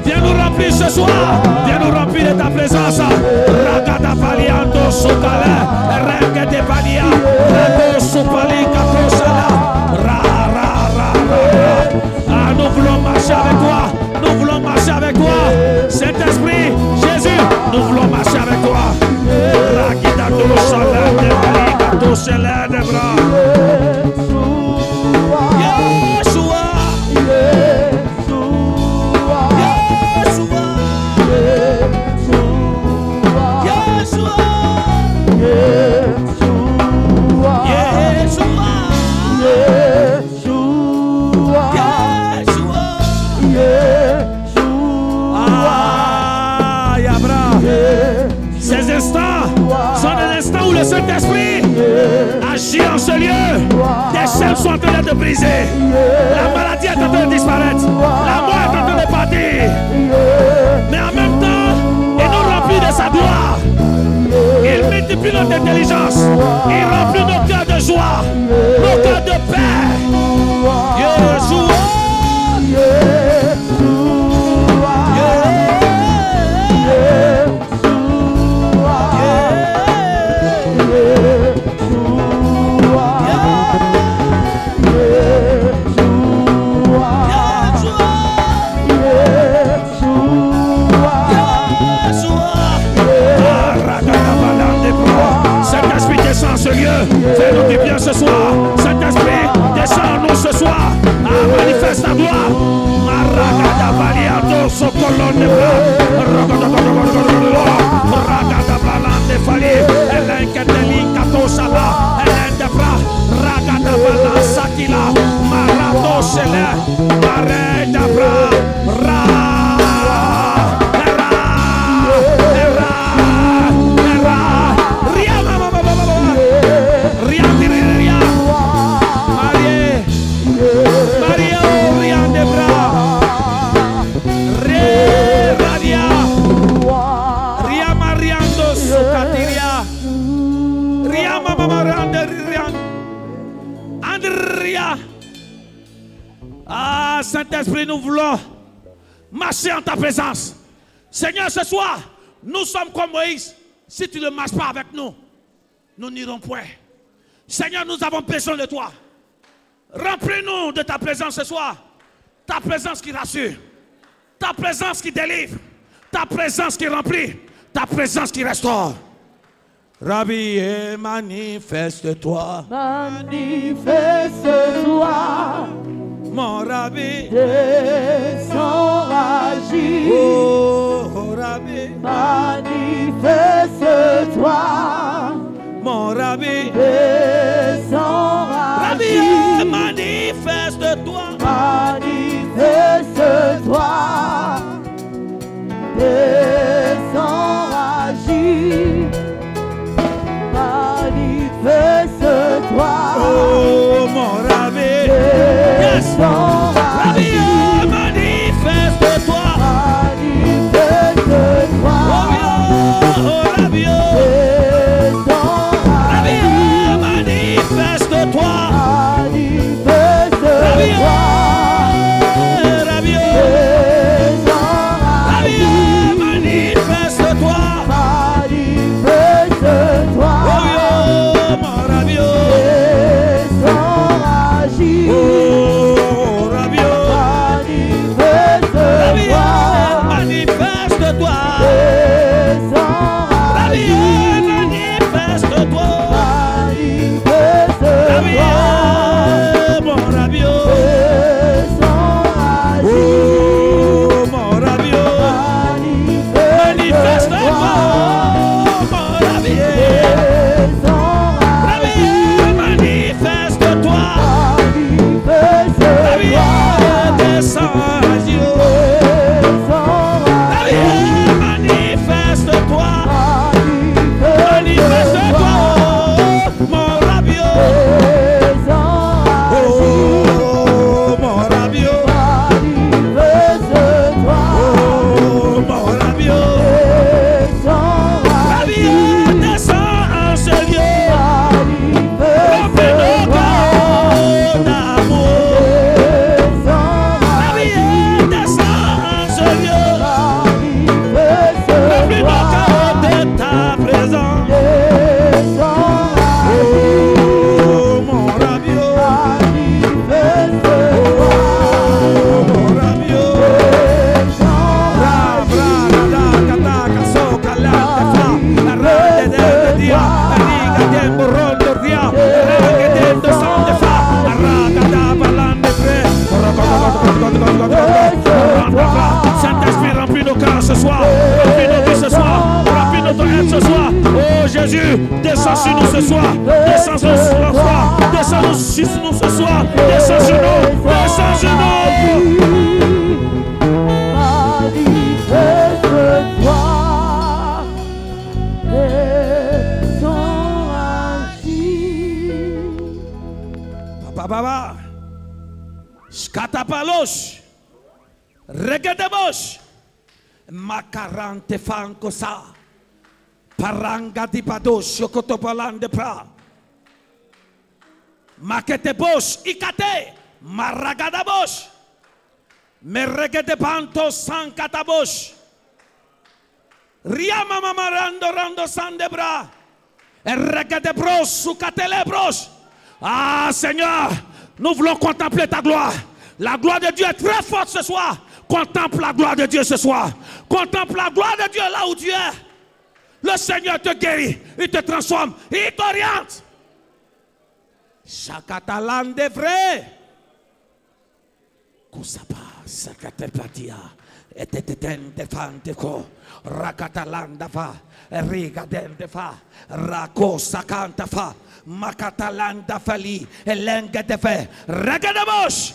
Viens nous remplir ce soir. Viens nous remplir de ta présence. Ragada Paliando Sokala. Rengue de Palia. Rego Sopali Katosala. Ra. Ah, nous voulons marcher avec toi. Nous voulons marcher avec toi. Saint-Esprit, Jésus, nous voulons marcher avec toi. Ragida Dosala de Palia Katosala de Bra. Le Saint-Esprit agit en ce lieu. Des chaînes sont en train de te briser. La maladie est en train de disparaître. La mort est en train de partir. Mais en même temps, il nous remplit de sa gloire. Il multiplie notre intelligence. Il remplit nos cœurs de joie, nos cœurs de paix. Yeshua. Fais-nous du bien ce soir. Saint-Esprit, descends en nous ce soir. Manifeste ta gloire. Maragada Baliando Sokolone Ragada Balande Fali. Elenketelin Katosala. Elendebra. Ragada Bala Sakila. Marato Sele. Maredabra. Ah, Saint-Esprit, nous voulons marcher en ta présence. Seigneur, ce soir, nous sommes comme Moïse. Si tu ne marches pas avec nous, nous n'irons point. Seigneur, nous avons besoin de toi. Remplis-nous de ta présence ce soir. Ta présence qui rassure. Ta présence qui délivre. Ta présence qui remplit. Ta présence qui restaure. Rabbi, manifeste-toi. Manifeste-toi. Mon Rabbi, descends, agis. oh Rabbi, Manifeste-toi. mon Rabbi, Descends, Rabbi, agis. manifeste-toi. Manifeste-toi. Descends, agis. Manifeste-toi. Oh mon Rabbi, yes, Rabbi, manifeste-toi. Manifeste-toi. Oh Rabbi, Descends, Rabbi, agis. soir. Remplis nos vies ce soir. Remplis notre être ce soir. Oh Jésus, descends sur nous ce soir. Descends sur nous ce soir. Descends sur nous ce soir. Descends sur nous. Descends sur nous. Manifeste-toi. Et son agir. Baba. Skatapalos. Regedebos. Makarante fankosa. Paranga di pados. Yokotopalande pra. Maketebos. Ikate. Maragadabos. Meregedepanto sankatabos. Riama mamarando rando sandebra. Regedebros sukatelebros. Ah Seigneur, nous voulons contempler ta gloire. La gloire de Dieu est très forte ce soir. Contemple la gloire de Dieu ce soir. Contemple la gloire de Dieu là où tu es. Le Seigneur te guérit, il te transforme, il t'oriente. Chakatalan de vrai. Kusapa, sakatepatia, eteten defante ko, rakatalanda fa, rigadende fa, rako sakanta fa, makatalanda fali, elenge de fe, regadamos.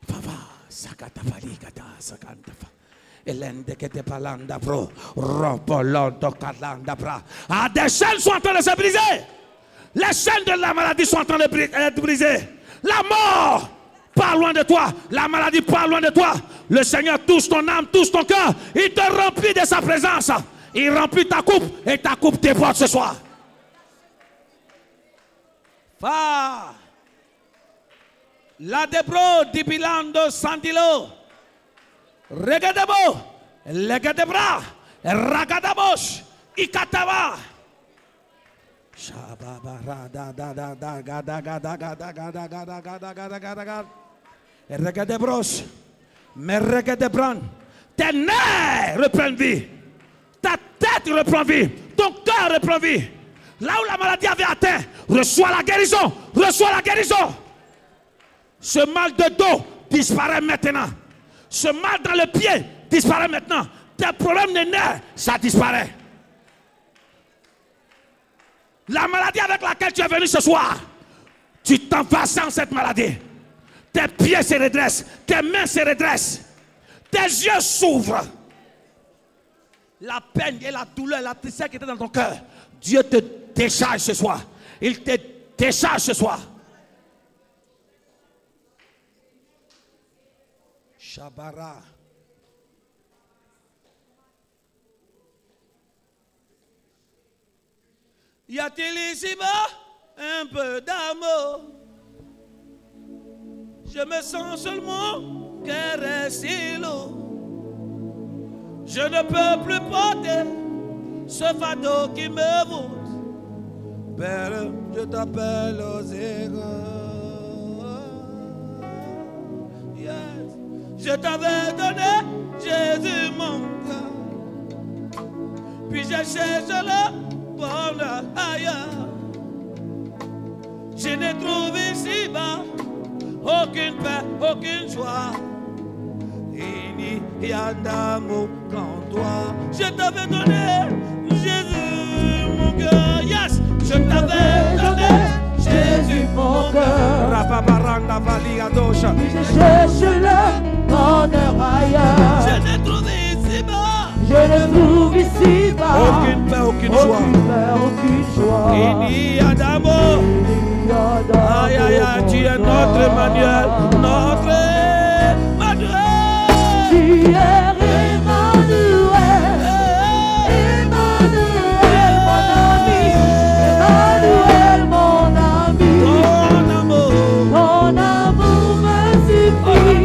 Fava, sakatafali kata sakanta fa. Elende que te palanda pro, rompolondo calanda bra. Ah, des chaînes sont en train de se briser. Les chaînes de la maladie sont en train de briser. La mort, pas loin de toi. La maladie, pas loin de toi. Le Seigneur touche ton âme, touche ton cœur. Il te remplit de sa présence. Il remplit ta coupe et ta coupe déborde ce soir. Fa. La debro di bilando sandilo. Regadabo. Legadebra. Ragadabos. Ikataba. Regadebros. Meregadebran. Tes nerfs reprennent vie. Ta tête reprend vie. Ton cœur reprend vie. Là où la maladie avait atteint, reçois la guérison. Reçois la guérison. Ce mal de dos disparaît maintenant. Ce mal dans le pied disparaît maintenant. Tes problèmes de nerfs, ça disparaît. La maladie avec laquelle tu es venu ce soir, tu t'en vas sans cette maladie. Tes pieds se redressent, tes mains se redressent, tes yeux s'ouvrent. La peine et la douleur, la tristesse qui était dans ton cœur, Dieu te décharge ce soir. Il te décharge ce soir. Shabara. Y a-t-il ici-bas un peu d'amour? Je me sens seulement caressé l'eau. Je ne peux plus porter ce fardeau qui me voûte. Père, je t'appelle aux égaux. Yes. Je t'avais donné Jésus mon cœur. Puis j'ai cherché le bonheur ailleurs. Je ne trouve ici-bas aucune paix, aucune joie. Il n'y a d'amour qu'en toi. Je t'avais donné Jésus mon cœur. Yes, je t'avais donné Jésus mon cœur. Rapabaranda valia dosha. Je cherche le bonheur ailleurs. Je ne trouve ici-bas. Je ne trouve ici-bas aucune paix, aucune joie. Aucune joie. Il n'y a d'amour. Aïe aïe aïe, tu es notre Emmanuel, notre Emmanuel. Tu es Emmanuel, Emmanuel mon ami, Emmanuel mon ami. Ton amour me suffit,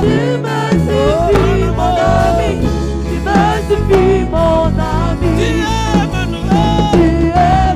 tu me suffis mon ami, tu me suffis mon ami. Tu es Emmanuel, tu es Emmanuel.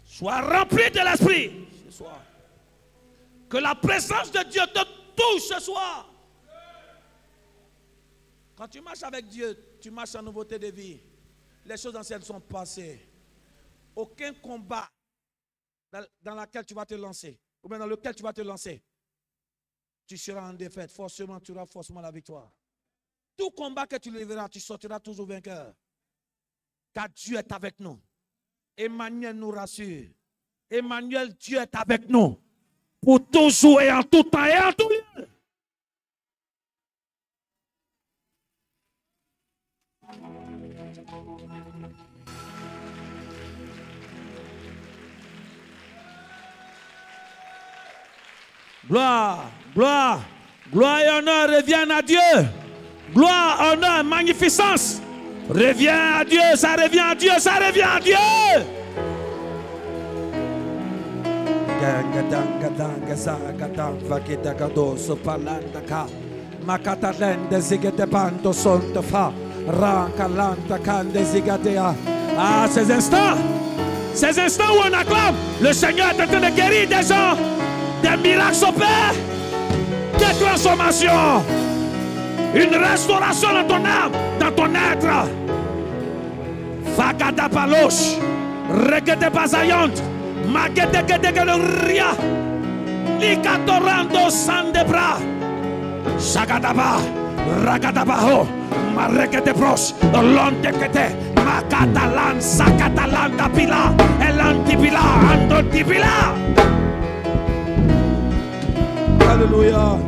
Sois rempli de l'esprit ce soir. Que la présence de Dieu te touche ce soir. Quand tu marches avec Dieu, tu marches en nouveauté de vie. Les choses anciennes sont passées. Aucun combat dans lequel tu vas te lancer, ou bien dans lequel tu vas te lancer, tu seras en défaite. Forcément, tu auras forcément la victoire. Tout combat que tu livreras, tu sortiras toujours vainqueur. Car Dieu est avec nous. Emmanuel nous rassure. Emmanuel, Dieu est avec nous. Pour toujours et en tout temps et en tout lieu. Gloire, gloire, gloire et honneur reviennent à Dieu. Gloire, honneur, magnificence. Reviens à Dieu, ça revient à Dieu, ça revient à Dieu. Ah, ces instants où on acclame, le Seigneur est en train de guérir des gens. Des miracles s'opèrent, des transformations, une restauration dans ton âme, dans ton être. Fakada palosh, regete bazayant, magete gedegeloria, likatorando sandebra, shagadaba, ragadabaho, marekete pros, lontekete, makatalan, sakatalan tapila, elantipila, andotipila. Alléluia.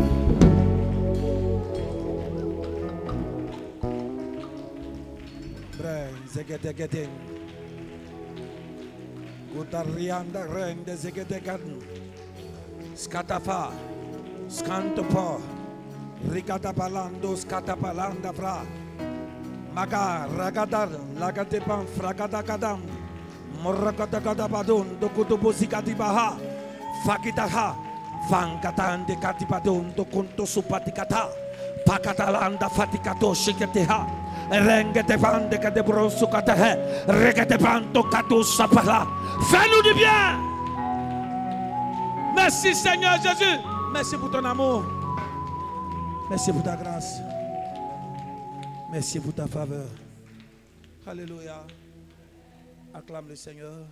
Zegedegedin. Gutarianda rende zegedegan. Scatafa. Scantopo. Rigatabalando scatapalanda fra. Maga ragadar lagatepan fragadakadam. Morrakadakadabadun dokutubuzikatibaha. Fakitaha. Vankatan de katibadun dokunto supatikata. Pakatalanda fatikato shiketeha. Rengete vande kade bronsu katahe. Regete panto kato sapala. Fais-nous du bien. Merci Seigneur Jésus. Merci pour ton amour. Merci pour ta grâce. Merci pour ta faveur. Alléluia. Acclame le Seigneur.